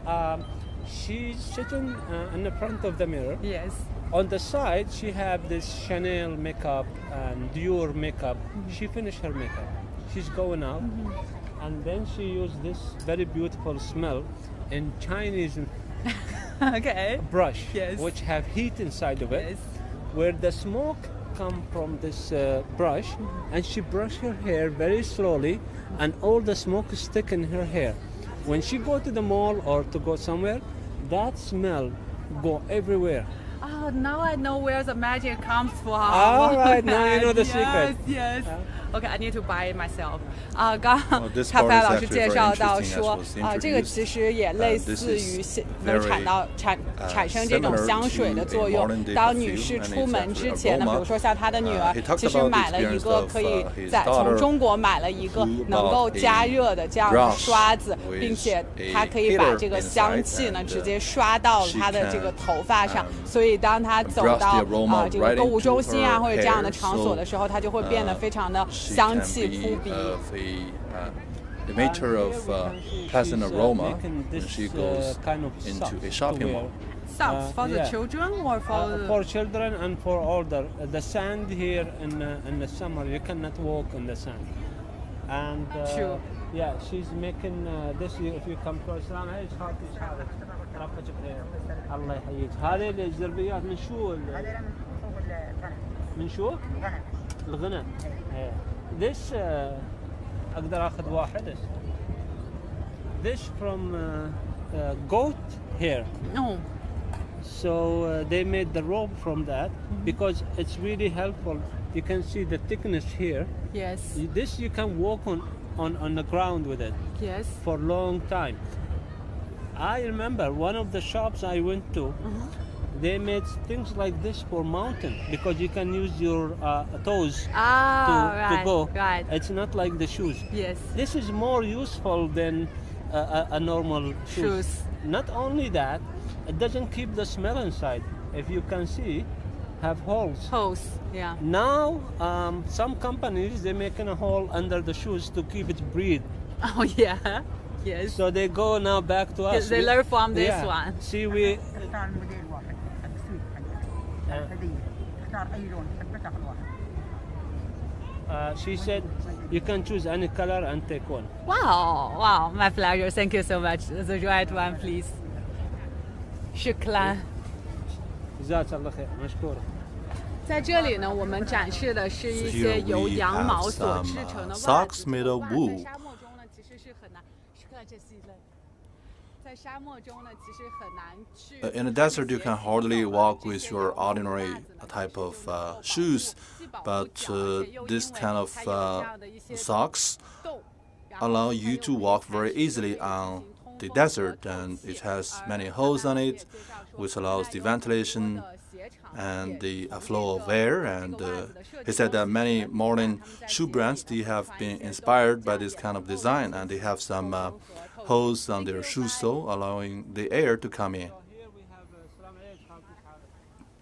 she's sitting in the front of the mirror. Yes. On the side, she have this Chanel makeup and Dior makeup. She finished her makeup. She's going out, and then she used this very beautiful smell in Chinese Okay. brush, Yes. which have heat inside of it, Yes. where the smoke come from this brush, and she brush her hair very slowly, and all the smoke is stick in her hair. When she go to the mall or to go somewhere, that smell go everywhere. Oh, now I know where the magic comes from. All right, now you know the yes, secret. Yes. Okay, I need to buy it myself. 刚 this 卡 part 菲 is 老师 actually 介 very 绍到 interesting, as 说 was 这个 introduced. 其实也类 This 似 is 于能 very, 产生这种 similar 香水的 to 作 a 用 modern day。 当女 perfume, 士 and 出 it's 门 actually 之前呢， aroma. 比如说像她的女儿 He talked 其实 about the 买了一 experience 个 of, 可以 his 从 daughter 中国买了一个 who 能够 bought a 加热的这样的 brush 刷子， with 并且 a 它可以把 heater 这个香 inside 气呢 and, 直接刷到 she 她的这个 can, 头发上，所以当她走 brush 到 the aroma 这个 right 购物 into 中心啊 her 或者这样的 hair, 场所的时候，它就会变得非常的 she 香 can 气扑 be 鼻。 of a emitter of pleasant aroma when she goes into a shopping mall. Socks for the yeah. children or for For children and for older. The sand here in the summer, you cannot walk in the sand. And True. yeah, she's making this. If you come to Islam, ايش خاطي شعرك ربك بخير الله يحييك. هذه الزربيات من شو؟ من شو؟ الغنم. This أقدر أخذ واحد. This from goat hair. no So they made the robe from that because it's really helpful. You can see the thickness here. yes This you can walk on the ground with it yes for a long time. I remember one of the shops I went to, they made things like this for mountain because you can use your toes to right go. right It's not like the shoes. yes This is more useful than a normal shoes. Not only that, it doesn't keep the smell inside. If you can see, have holes. hose yeah Now, some companies they're making a hole under the shoes to keep it breathe. oh yeah yes So they go now back to us. they learn from this Yeah. one See, we اختار موديل واحد حق السويت حقك هديه اختار اي لون تحبه تاخذ واحد she said you can choose any color and take one. wow my pleasure thank you so much the right one please شكرا جزاك الله خير مشكورة.在这里呢，我们展示的是一些 Here 由 we 羊毛 have 所 some 制成的袜 socks 子。 made of 哇 wool. 在沙漠中呢，其实是很难。这是类。在沙漠中呢，其实很难去。 In the desert, you can hardly walk with your ordinary type of shoes, but this kind of socks allow you to walk very easily on the desert, and it has many holes on it, which allows the ventilation and the flow of air. And he said that many modern shoe brands, they have been inspired by this kind of design, and they have some holes on their shoe sole, allowing the air to come in. Here we have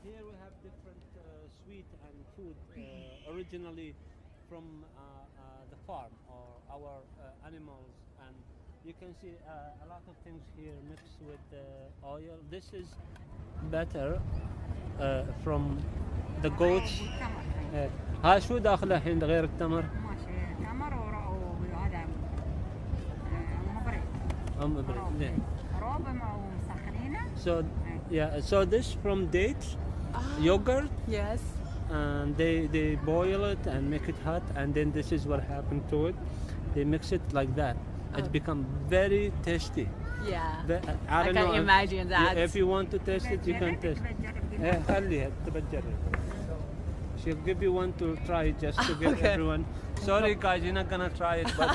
here we have different sweet and food originally from the farm or our animals, and you can see a lot of things here mixed with oil. This is better from the goats. ها شو داخله الحين غير التمر؟ ماشي تمر وهذا مبرد روب ومسخنينه. So yeah, so this from dates, yogurt, Yes. and they boil it and make it hot, and then this is what happened to it. They mix it like that. It become very tasty. Yeah. I don't can know imagine that. If you want to taste it, you can taste. خليها تبى تجرب. She'll give you one to try just to give Okay. everyone. Sorry guys, you're not gonna try it, but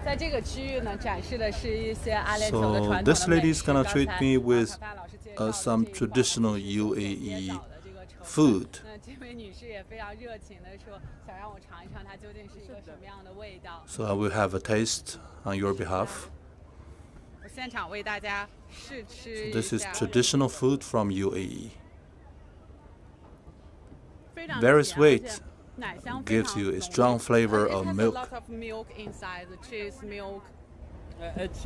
在这个区域呢，展示的是一些阿联酋的 So 传统 this 的美 lady 食。 is gonna 刚 treat 才 me with 卡帕老师介绍了 some 这个 traditional 椰枣 UAE 的这个成分 food. 那这位女士也非常热情的说，想让我尝一尝它究竟是一个什么样的味道。 So I will have a taste on your behalf. 我现场为大家试吃一 This is 下。 traditional food from UAE. 非常 very 甜 sweet, 而且奶香非 gives 常 you a 浓 strong 郁 flavor It of has milk. a lot of milk inside, the cheese milk. it's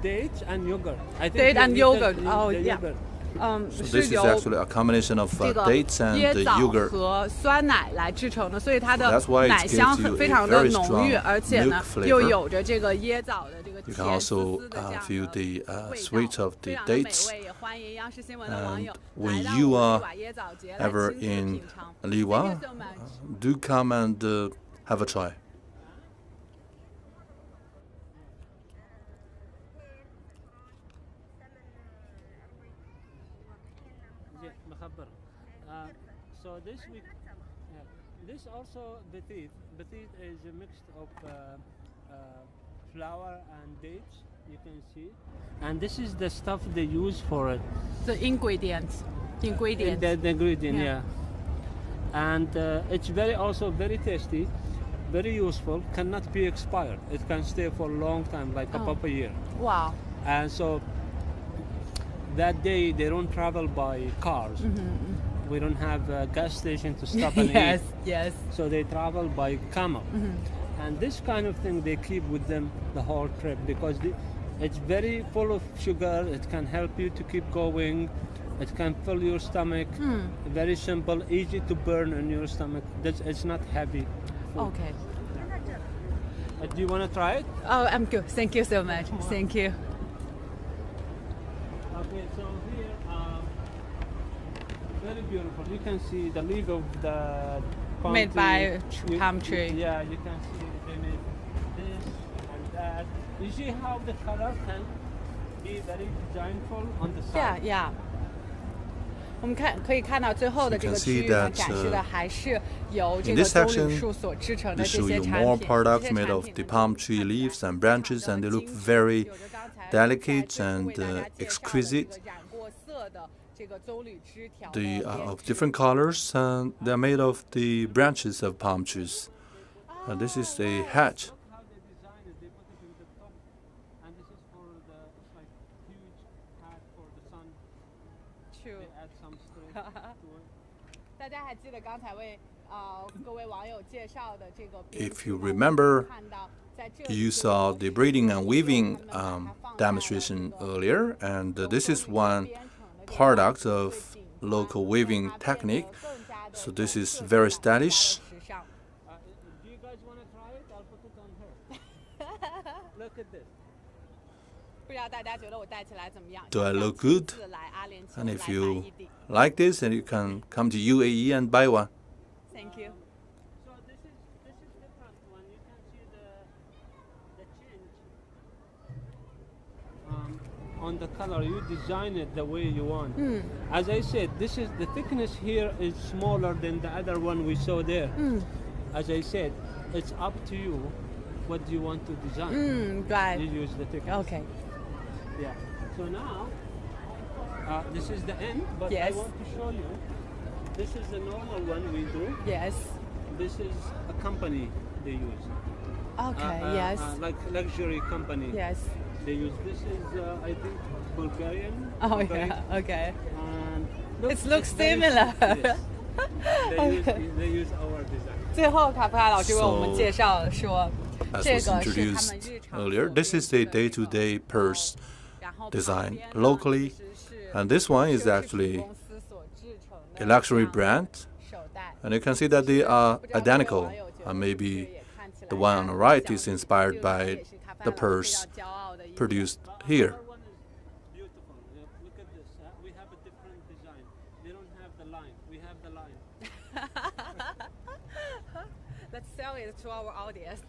dates and yogurt. I think Date and yogurt. the Oh, the yeah. yogurt. So 是 this is 由 actually a combination of 这个 dates and 椰 the 枣 yogurt. 和酸奶来制成的，所以它的 That's why it 奶香 gives you 非 a 常的 very 浓郁， strong 而且呢 milk 又 flavor. 有着这个椰枣的这个 You 甜 can 丝 also 丝的这样 feel 的 the 味 sweet 道， of 非 the 常的美 dates. 味。也欢迎央视新闻的网 And 友 when 来到 you 我们 are 丽瓦椰枣节来 ever 亲自 in 品尝。 Liwa, Thank you so much. do come and have a try. Yeah, مخبر. So this week, this also betit. Betit is a mix of flour and dates. You can see, and this is the stuff they use for it. The ingredients. Ingredients. The ingredient, Yeah. yeah. And it's also very tasty, very useful. Cannot be expired. It can stay for a long time, like up a year. Wow. And so that day they don't travel by cars. we don't have a gas station to stop and Yes, eat. yes. So they travel by camel. And this kind of thing they keep with them the whole trip because it's very full of sugar. It can help you to keep going. It can fill your stomach. Very simple, easy to burn in your stomach. It's not heavy food. Okay. Do you want to try it? Oh, I'm good. Thank you so much. Thank you. Okay, so here, very beautiful. You can see the leaf of the palm Made tree. by palm tree. Yeah, you can see they made this and that. You see how the color can be very designful on the Yeah, side. yeah. 我们可以看到最后的这个区域呢， that, 展示的还是由这 In 个 this 棕 section, 榈树所制成的 They 这 show 些 you 产 more 品。 products 这些 made 产 of 品 the 呢 palm tree leaves and branches, and they look very delicate and exquisite. They are of different colors, and they're made of the branches of palm trees. This is a hat. Look how they design it. They put it in the top. And this is for the, it's like huge hat for the sun. They add some string to it. 大家还记得刚才为各位网友介绍的这个 If you remember, 看到在这里 you saw the braiding and weaving demonstration earlier, and this is one product of local weaving technique. So this is very stylish. Do you guys want to try it? I'll put it on her. Look at this. 不知道大家觉得我戴起来怎么样？ Do I look good? 下次来阿联酋 And 来 if 买 you 一顶。 like this, then you can come to UAE and buy one. Thank you. So this is different one. You can see the change on the color. You design it the way you want. As I said, this is the thickness here is smaller than the other one we saw there. As I said, it's up to you. What do you want to design? Right. You use the thickness. Okay. Yeah. So now, this is the end, but Yes. I want to show you. This is the normal one we do. Yes. This is a company they use. Okay. Yes. Like luxury company. Yes. They use this is I think Bulgarian. Oh Bulgarian. yeah. Okay. And It looks it's very similar. yes. They use our design. 最后，卡夫卡老师为我们介绍说， As 这 was 个是他们 introduced 日常 earlier, 所 this 运 is the 用的 day-to-day purse 然后 design 旁边呢 locally, 其实是 and this one is 奢侈品 actually 公司所制成的 a luxury 这样 brand, 手袋。 and you can see that they are 不知道各位 identical. 网友觉得 And 这 maybe 也看起来 the one on the right is 像 inspired 这个 by 也是卡夫卡 the 老师 purse 非常骄傲的一点 produced here. Our one is beautiful. Look at this. We have a different design. They don't have the line. We have the line. Let's sell it to our audience.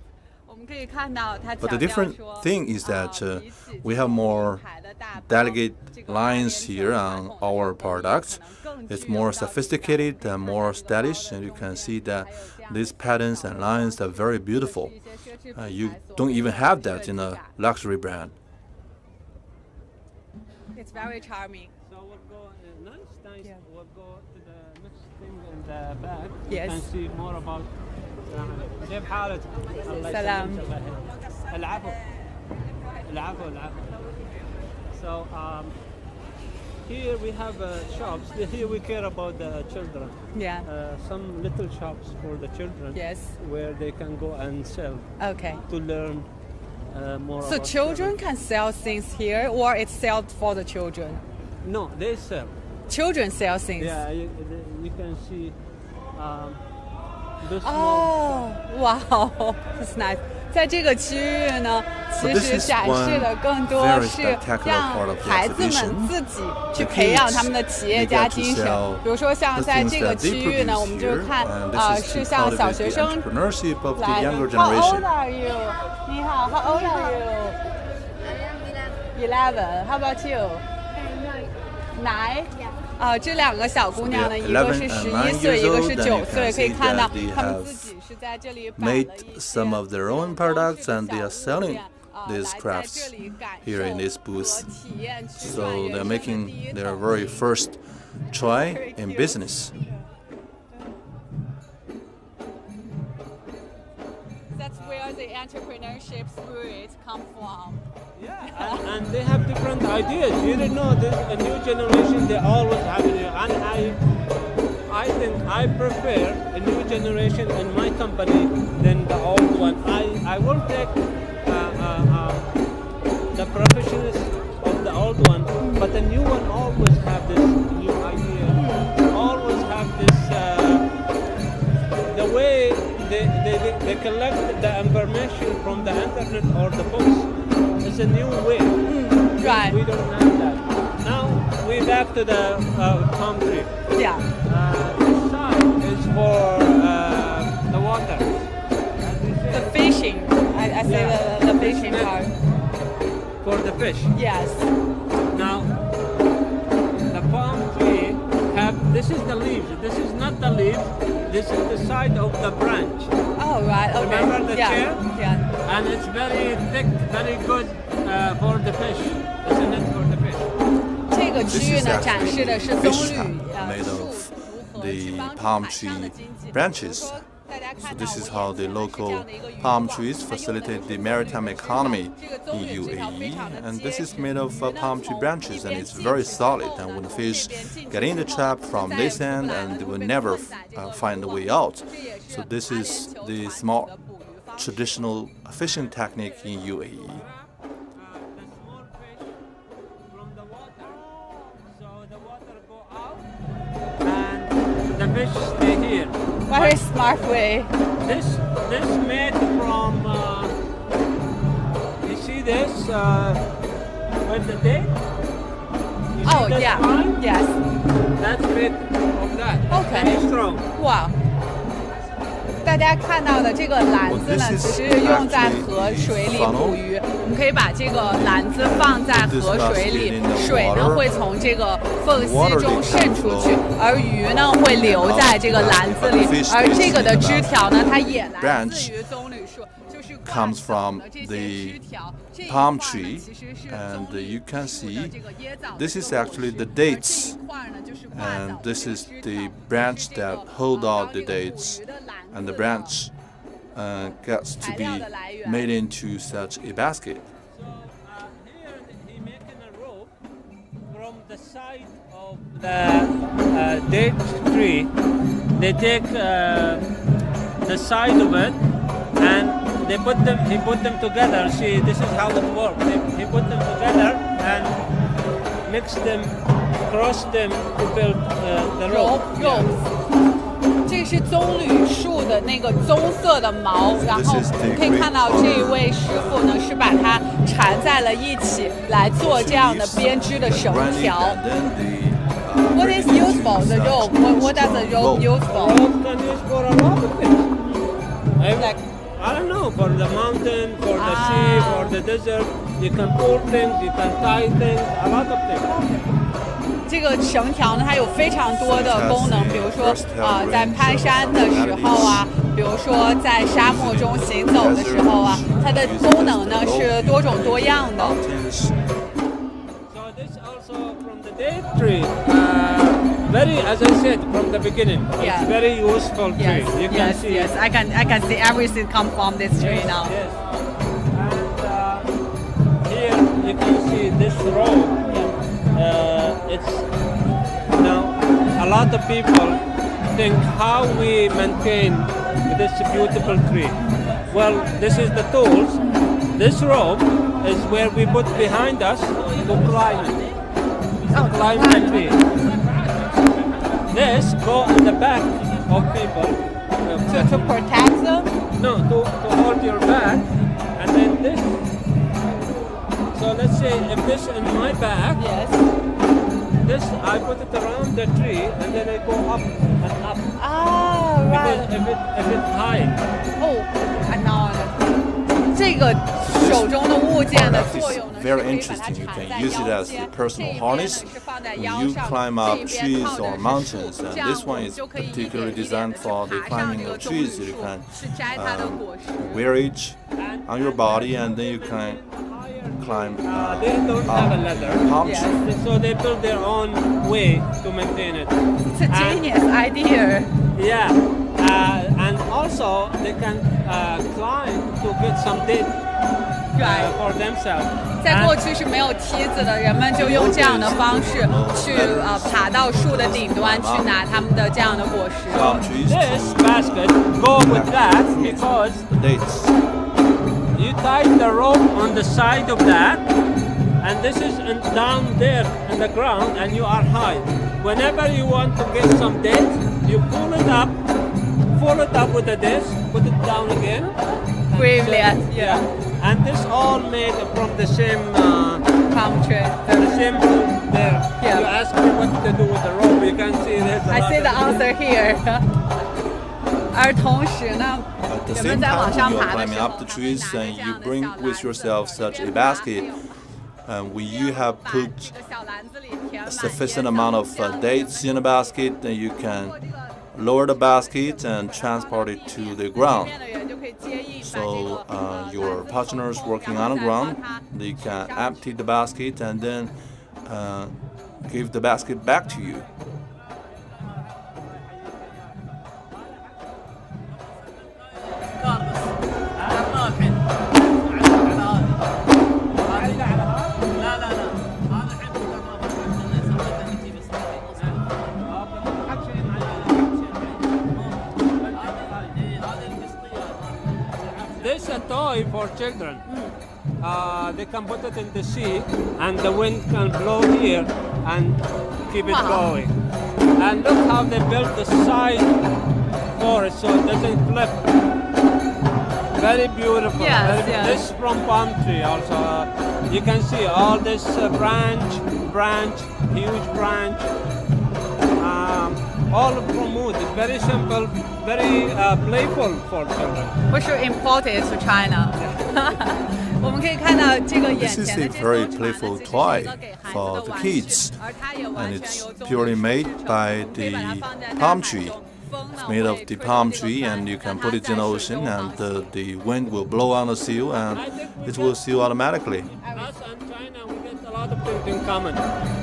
我们可以看到它 But the 强调 different 说 thing is that 比起 we 这 have 种 more 名牌的大包 delicate 这个 lines 阿联 here 酋 on 传统的 our 手工艺 products. 可能更 It's 具有 more 到这个 sophisticated 可以 and 看 more 到这个包的 stylish, and you 中 can 间 see that 还有这样 these 的 patterns 小 and 的 lines are very 这 beautiful. 是一些奢侈 You 品牌所 don't 会 even 有 have 的 that 设 in 计 a 感。 luxury brand. It's very charming. So we'll go nice. Yeah. We'll go to the next thing in the back. Yes. You can see more about. كيف حالك؟ الله سلام. يسلمك. العفو. العفو. So here we have shops. Here we care about the children. Yeah. Some little shops for the children. Yes. Where they can go and sell Okay. to learn more. So about children can sell things here, or it's sold for the children. No, they sell. Children sell things. Yeah, you can see this small. 哦，哇哦，That's nice。在这个区域呢，其 But this 实 is 展示的 one 更多 very 是 spectacular 让 part of the 孩子们 exhibition. 自己去 The 培养 kids, 他们的企业 they 家 get to 精神 sell。比如说像 the 在 things 这个 that they 区域呢， produce 我们就 here, 看 and this is 是 to 像小 cultivate 学 the 生 entrepreneurship of the 来的。 younger How old generation. are you？你好，How old are you？11. How about you？ 9. 这两个小姑娘呢，一个是 11 and 11 9岁，一个 years 是 old, and 9 you 岁， can 可以 see 看到 that they 她们 have 自己是在这里摆 made 了一些 some of their own 装饰 products, 的 and they 小 are selling 物件 these 来在 crafts 这里感 here in this 受 booth. 和体验去 So 赚 they're 人生的第 making 一 their 桶 very 金。 first try in business. That's where the entrepreneurship spirit come from. Yeah, and they have different ideas. You didn't know this, a new generation, they always have it. And I think I prefer a new generation in my company than the old one. I will take the professionals of the old one, but the new one always have this new idea, always have this, the way they collect the information from the internet or the books. It's a new way. Right. We don't have that. Now we're back to the palm tree. Yeah. This side is for the water. The fishing. I say Yeah. the fishing part. For the fish. Yes. Now, the palm tree this is the leaves. This is not the leaves. This is the side of the branch. Oh, right. Okay. Remember the yeah. chair? Yeah. And it's very thick, very good for the fish. Isn't it for the fish? 这个区域呢，展示的是棕 fish 榈 tank made 树 of 如何 the 去帮助 palm 海上的 tree 经济。 branches. 比如说大家 So 看到 this 我 is 眼 how 前 the 是这 local 样的一个渔 palm 网 trees 它用的 facilitate 是 the 棕榈 maritime 树 economy 这个棕 in 榈枝条非 UAE. 常的 And 结 this 实 is made of 鱼呢 palm tree 从 branches 一 and 边 it's 进 very 去之 solid. 后 And 呢 when the 从这 fish 边进 get 去 in the 之后 trap 就 from 再也 this 出不 end 来了 and 就 they 会 will 被 never 困在这个 find a 渔网 way 里 out. 这也是 So this 阿联 is 酋 the 传 small 统的捕鱼方式。 traditional fishing technique in UAE. The small fish from the water. So the water go out and the fish stay here. Very smart way. This made from you see this with the date? You see Oh this yeah. line? Yes. That's made of that. Okay. Very strong. 哇！大家看到的这个篮子呢， Well, this is 只是用在 actually 河水里 the funnel. 捕鱼。我们可以把这个篮子放在河水里，水呢会从这个缝隙中渗出去，而鱼呢会留在这个篮子里。而这个的枝条呢，它也来自于棕榈树，就是灌 Comes 枣 from 的这些 the 枝条。这一块 palm 呢 tree, 其实是 and 棕 you 榈 can 树 see 的这个椰枣的 this 这 is 个果 actually 实 the 而这一 dates. 块呢就是挂枣 And 的 this 这个 is 枝 the 条 branch 这 that 个 hold out 让 the 这个捕 dates, 鱼的篮 and 子 the 的 branch gets to be made into such a basket. So here he making a rope from the side of the date tree. They take the side of it and he put them together. See, this is how it works. He put them together and mix them, cross them to build the rope. ropes 这是棕榈树的那个棕色的毛，然后可以看到这一位师傅呢是把它缠在了一起来做这样的编织的绳条。What is useful? The rope. What does the rope useful? Rope can use for a lot of things. Like I don't know, for the mountain, for the sea, for the desert. You can pull things, you can tie things, a lot of things. 这个绳条呢，它有非常多的功能，比如说在攀山的时候啊，比如说在沙漠中行走的时候啊，它的功能呢是多种多样的。So this also from the date tree, very, as I said from the beginning, it's very useful tree. Yes, You can yes, see yes. it. I can see everything come from this tree now. Yes. And here you can see this road. It's now a lot of people think how we maintain this beautiful tree. Well, this is the tools. This rope is where we put behind us to climb it. Climb the tree. This go in the back of people. To protect them? No, to hold your back, and then this. So let's say if this in my back, Yes. this I put it around the tree, and then I go up and up. Ah, right. Because if it's high. Oh, I know. 这个手中的物件的作用呢，是 Very 可以把它 interesting. You 缠 can 在 use it 腰 as 间 the，这 personal 一边呢 harness 是放在 when 腰 you 上， climb 这 up 一边 trees 靠 or 的是 mountains. 树，这 And 样 this 我 one 们 is 就可以一 particularly 点一点 designed 的 for 去 the 爬上 climbing 这个 of 棕 trees. 榈 You 树， can 去摘它的果实。wear it on your body, and then you can climb They don't have a up ladder. palm Yes. tree. So they build their own way to maintain it. It's a genius idea. Yeah, and also they can climb to get some date. for themselves. 在过去是没有梯子的，人们就用这样的方式去爬到树的顶端去拿他们的这样的果实。This basket go with that because you tie the rope on the side of that, and this is down there in the ground, and you are high. Whenever you want to get some dates, you pull it up with the disc, put it down again. Brilliant, Yeah. And this all made from the same palm tree. the same rope there. Yeah. You ask me what to do with the rope, you can see there's a I lot see of- the answer here. 而同时呢， At the 人 same 们在往 time, 上 when you're 爬的时 climbing 候， up the trees 拿 and 着这 you 样的 bring 小 with 篮子 yourself 就 such a 有 basket, 把 and when you have 这 put 个小篮子里填 a 满 sufficient 椰 amount 枣 of 这样的 dates in a basket, then you can lower the basket and transport it to the ground. 面的人就可以接应把这 So 个 your partners working on the ground, they can empty the basket and then give the basket back to you. This is a toy for children. They can put it in the sea, and the wind can blow here and keep it Wow. going. And look how they built the side for it so it doesn't flip. Very beautiful. Yes, yes. This is from palm tree also. You can see all this branch, huge branch. All from wood. It's very simple, very playful for children. We should import it to China. 我们可以看到这个眼 This is 前的 a 这 very 艘船呢， playful 其实是 toy 一个给孩子 for 的 the 玩具 kids, 而它也 and 完全 it's 由棕榈 purely 树 made 制成 by 可以 the 把它放在大 palm 海 tree. 中，风呢 Made 会 of the 吹动 palm 这个 tree, 帆 and you 让 can 它 put it 在 in the 水 ocean, 中航 and 行。 the wind will blow on the seal, and it will seal automatically. Us and China, we get a lot of things in common.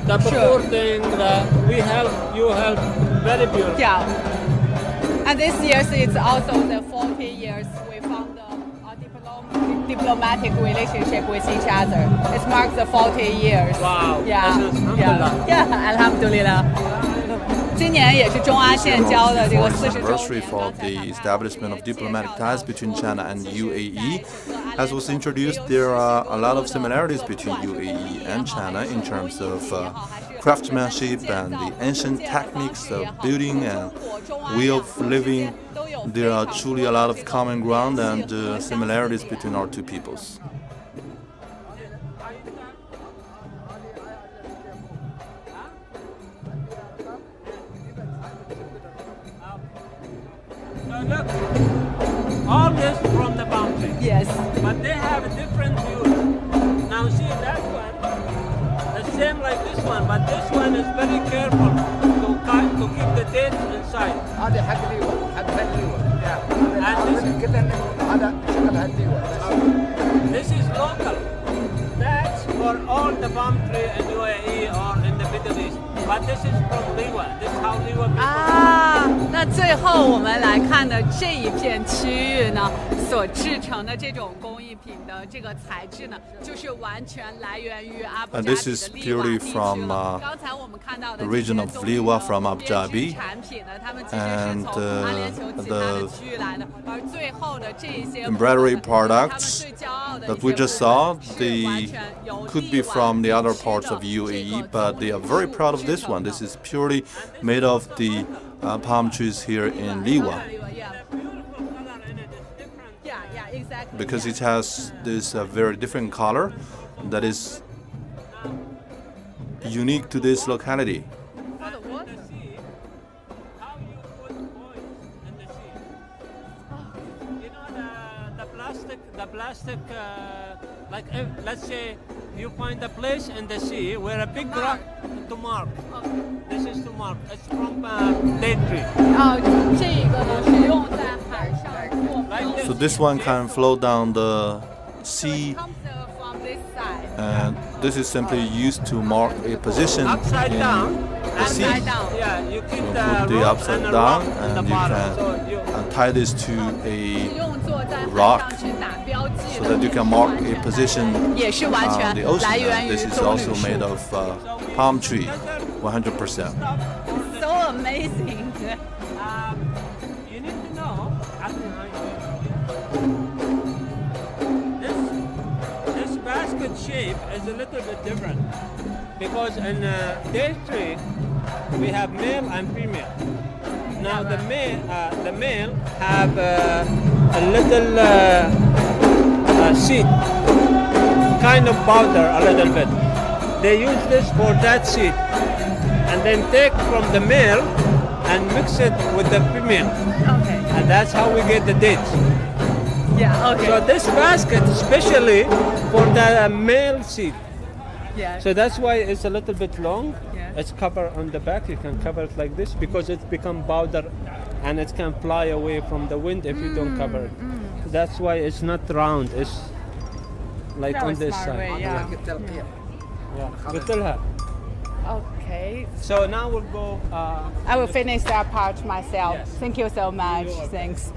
The poor thing, we help, you help, very beautiful. Yeah. And this year it's also the 40 years we found a diplomatic relationship with each other. It marks the 40 years. Wow. Yeah. This is Yeah. Yeah. Alhamdulillah. 今年也是中阿建交的这个 This 40 周 anniversary 年。 for 刚才 the 谈到 establishment of 我们也介绍 diplomatic 到 ties between China and UAE. As was introduced, there are a lot of similarities between UAE and China in terms of craftsmanship and the ancient techniques of building and way of living. There are truly a lot of common ground and similarities between our two peoples. So look, all this from the boundary. Yes. But they have a different view. Now see that one, the same like this one, but this one is very careful to keep the dates inside. هذه حق ليوة حق الليوة And هذا شغل هالليوة this is local. That's for all the palm tree in UAE or in the Middle East. But this is from Liwa. This is how Liwa people. 啊，那最后我们来看的这一片区域呢，所制成的这种工艺品的这个材质呢，就是完全来源于阿布 And 扎 this 比 is 的利瓦 purely 地区 from, 了。刚才我们看到的 the region of 这些 Liwa from Abu 编织 Dhabi, 产品呢，它们其实是 and 从阿联酋其他的 the 区域来的，而最后的这一些 embroidery 部分呢他们 products 最骄傲的一 that 些 we just 部 saw, 分是完 they 全由 could 利 be 瓦 from the other 织 parts 的 of 这 UAE, 个 but they are very proud of this one. This is purely made of the palm trees here in Liwa, because it has this very different color that is unique to this locality. The sea, how you put oils in the sea. You know the plastic, like let's say you find a place in the sea where a big rock to mark. This is to mark. It's from date tree. 这个呢是用在海上做 Like this. So this one can float down the sea, comes from this side. and this is simply used to mark a position Upside in down. the sea. Upside down. Yeah, you keep You the put the rope upside and the down, rock in the and you bottom. can So you tie this to a 用 rock so that you can mark a position 也是完 on 全 the ocean. 来源 And 于 this is 棕榈 also 树。 made of palm tree, 100%. So amazing. You need to know, this basket shape is a little bit different because in date tree we have male and female. Now the male have a little seed, kind of powder a little bit. They use this for that seed, and then take from the male and mix it with the female, Okay. and that's how we get the dates. Yeah. Okay. So this basket especially for the male seed. Yeah. So that's why it's a little bit long. Yeah. It's covered on the back. You can cover it like this because it's become powder and it can fly away from the wind if you don't cover it. That's why it's not round. It's like That on was this smart side. way, yeah. Yeah. قلتلها. Okay. So now we'll go. I will finish that part myself. Yes. Thank you so much. Thanks.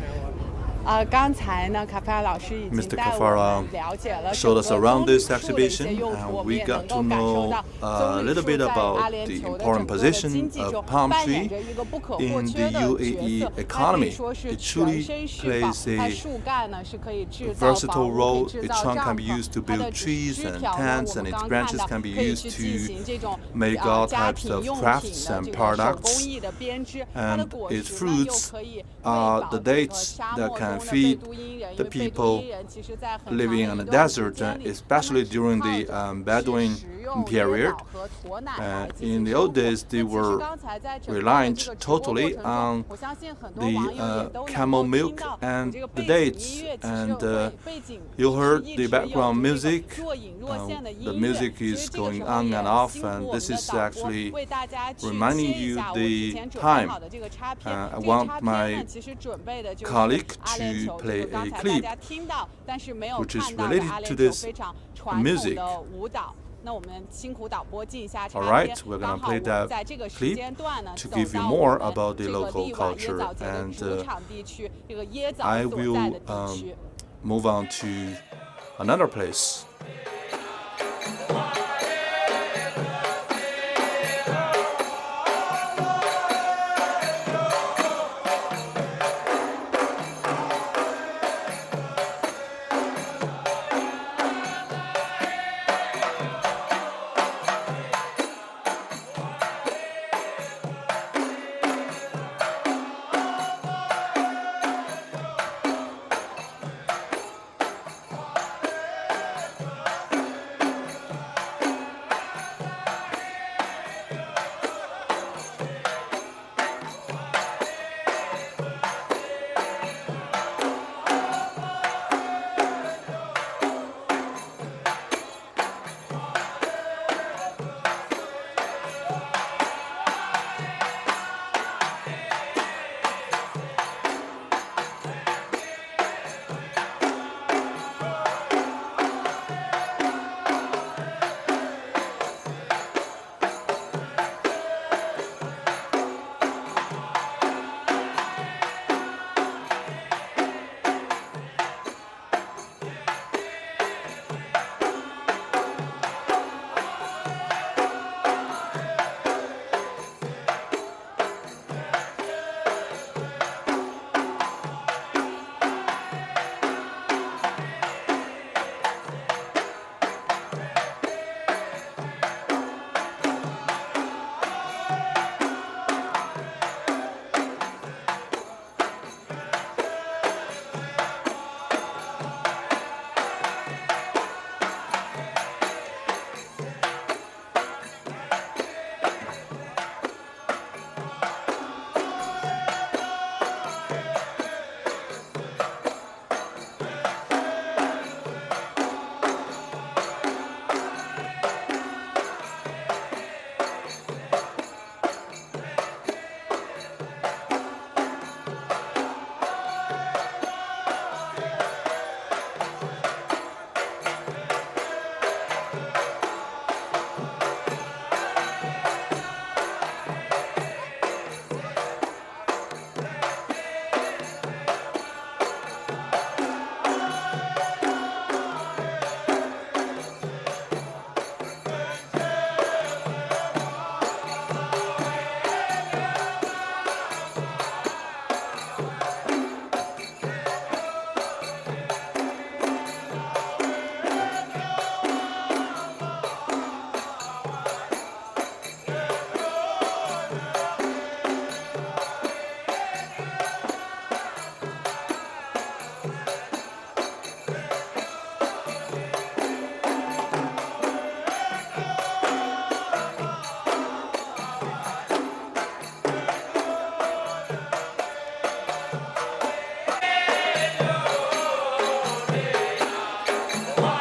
刚才呢，卡法老师已经 Mr. 带我 Kafara 们了解了 showed us around this 棕榈树的一些 exhibition, 用途， and 我们 we 也能 got 够 to 感受 know 到 a 棕 little 榈 bit 树在阿 about 联 the 酋的 important 整个的 position 经济 of 中 palm 扮演 tree 着一个不可或 in 缺 the 的角 UAE 色。它可以 economy. 说是 It 全 truly 身是宝， plays 它 a 树干呢是可以制造 versatile 房屋，可 role. 以制 Its 造 trunk 帐 can be 篷。 used to 它的 build trees 枝 and 条呢， tents, 我 and 们 its 刚看 branches 到 can be 可以 used 去进 to 行这种 make all 家 types 庭 of 用品 crafts 的 and 这个手工 products. 艺的编织，它的 And 果 its 实呢又 fruits 可以喂 are 饱 the 这个 dates 沙 that 漠 can 中的贝 feed 都因人，因 the 为贝都 people 因人其实在很长 living 的 in 一 the 段时 desert, 间里， especially 他 during 们 the 只靠着 Bedouin 食用椰 period. 枣和鸵奶来进 In 行 the 生 old 活。 days, they 那其实 were 刚才在整个的 reliant 这个直播过 totally 程中， on 我相信很多网友也 the 都能 camel 够听 milk 到 and 这个 the 背景 dates, 音乐其实 and 会背景 you 是 heard 一 the 直有 background 着这个 music. 若隐若现的 The 音乐。 music 其 is 实这个 going 时候 on 也 and off, 辛苦 and 我们 this 的 is 导播 actually 为大家去 reminding 切一 you 下我 the 提前准备 time. 好的这个插片。 I 这个 want 插片呢， my 其实准备的就是 colleague 阿联 to 酋这 play 个刚 a 才大 clip 家听到但是没有 which is 看到的 related 阿 to 联酋 this 非常传统 music. 的舞蹈。那我们辛苦导播进一下插 All right, 片， we're 刚 gonna 好我 play 们 that 在这个时 clip 间段呢， to 走 give you 到 more 我们 about the 这个 local 利瓦椰 culture, 枣节的 and 主场地区，这个椰枣 I 所在 will 的地区。move on to another place.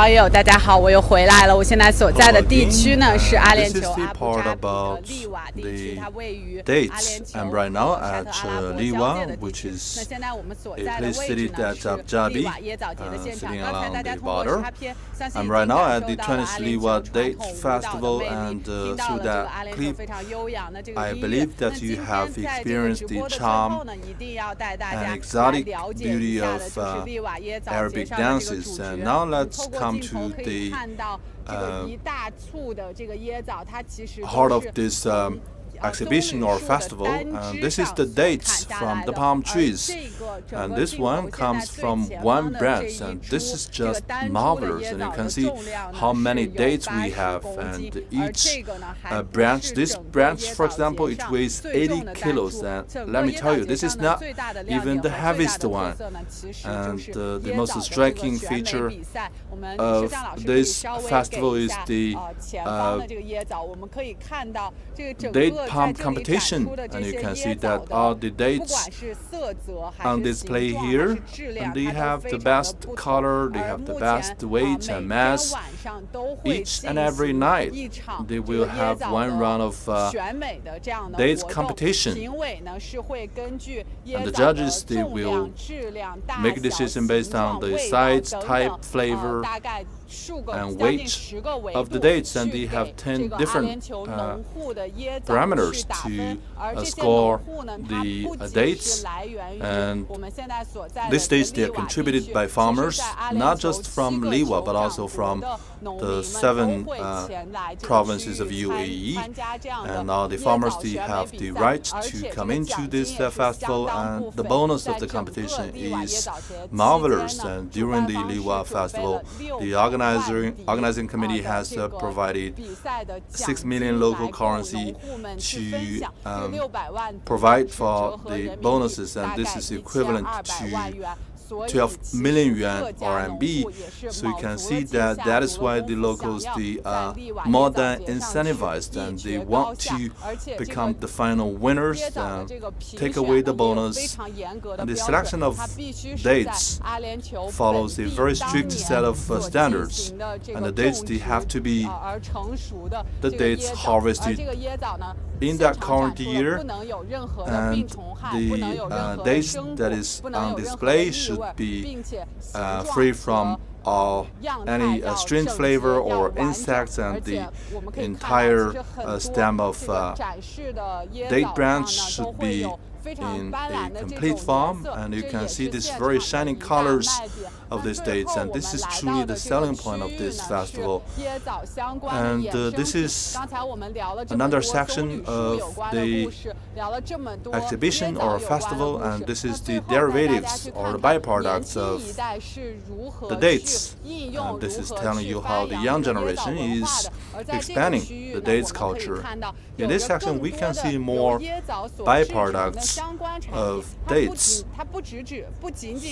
网友大家好，我又回来了。我现在所在的地区呢是阿联酋阿布扎比的利瓦地区，它位于阿联酋 I'm right now at 沙特阿拉伯交界 Liwa, 的地 which 区。 is 那现在我们所 a 在的 place 位置 situated 呢 at 是 Abu 利 Dhabi, 瓦耶早节的现场。 sitting 刚才 along 大家 the 通过 border. 插片，相信已 I'm 经 right now 感 at 受 the 到了 20th 阿联 Liwa 酋传 Date 统舞蹈的 Festival, 魅力， and 听到 through 了这个 that 阿联酋 clip, 非常悠扬的这个 I 音乐。 believe 那 that 今 you 天 have 在这个 experienced 直 the 播的最后 charm 呢，一定要带大 and 家来 exotic 了解一 beauty 下 of 的就是利瓦耶早节 Arabic 上的这个 dances. 主角。 And now 透 let's 过 come 镜头 to 可以 the 看到这个一大簇的这个椰枣，它其实 heart 都 of 是 this 从 exhibition or festival, and this is the dates from the palm trees, and this one comes from one branch, and this is just marvelous. And you can see how many dates we have, and each branch, this branch for example, it weighs 80 kilos, and let me tell you, this is not even the heaviest one. And the most striking feature of this festival is the date palm competition, and you can see that all the dates on display here, and they have the best color, they have the best weight and mass. Each and every night they will have one round of dates competition, and the judges, they will make a decision based on the size, type, flavor, and weight of the dates, and they have 10 different parameters to score the dates. And these dates, they are contributed by farmers, not just from Liwa but also from the 7 provinces of UAE, and all the farmers, they have the right to come into this festival, and the bonus of the competition is marvelous. And during the Liwa festival, the organizing committee has provided 6 million local currency to provide for the bonuses, and this is equivalent to 12 million yuan RMB. So you can see that that is why the locals, they are more than incentivized, and they want to become the final winners and take away the bonus. And the selection of dates follows a very strict set of standards, and the dates, they have to be the dates harvested in that current year, and the dates that is on display should be free from any strange flavor or insects, and the entire stem of date branch should be in a complete form, and you can see these very shining colors of these dates, and this is truly the selling point of this festival. And this is another section of the exhibition or festival, and this is the derivatives or the byproducts of the dates, and this is telling you how the young generation is expanding the dates culture. In this section, we can see more byproducts of dates,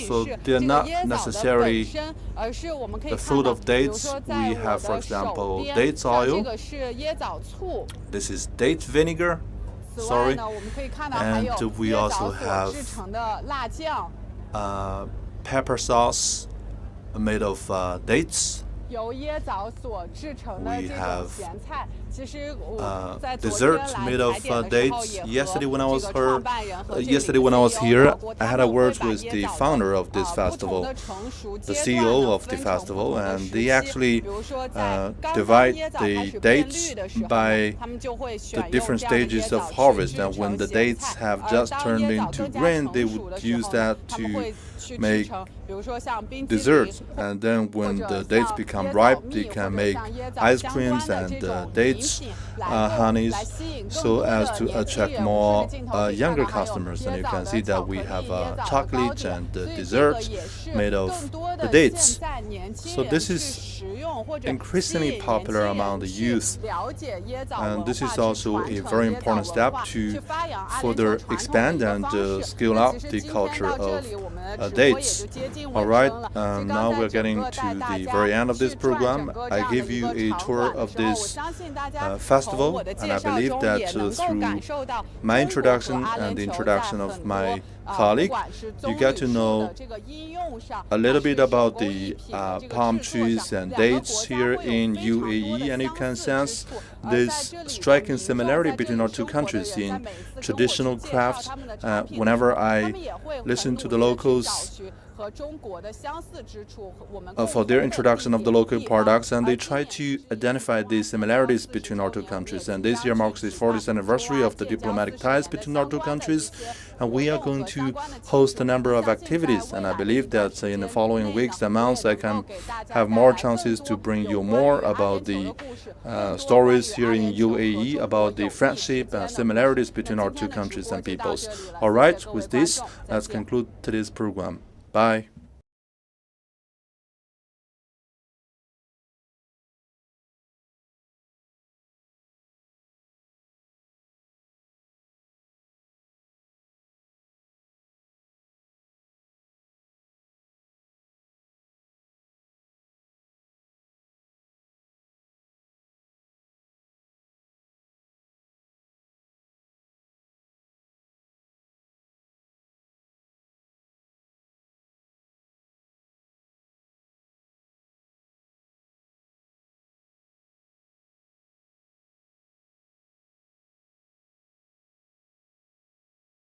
so they are not necessarily the fruit of dates. We have, for example, dates oil, this is date vinegar, and we also have pepper sauce made of dates. We have dessert made of dates. Yesterday when I was here, I had a word with the founder of this festival, the CEO of the festival, and they actually divide the dates by the different stages of harvest. And when the dates have just turned into grain, they would use that to make desserts, and then when the dates become ripe, they can make ice creams and dates honeys, so as to attract more younger customers. And you can see that we have chocolate and desserts made of the dates. So this is increasingly popular among the youth, and this is also a very important step to further expand and scale up the culture of dates. All right, now we're getting to the very end of this program. I give you a tour of this festival, and I believe that through my introduction and the introduction of my colleague, you get to know a little bit about the palm trees and dates here in UAE, and you can sense this striking similarity between our two countries in traditional crafts. Whenever I listen to the locals for their introduction of the local products, and they try to identify the similarities between our two countries. And this year marks the 40th anniversary of the diplomatic ties between our two countries, and we are going to host a number of activities. And I believe that in the following weeks and months, I can have more chances to bring you more about the stories here in UAE, about the friendship and similarities between our two countries and peoples. All right, with this, let's conclude today's program. Bye.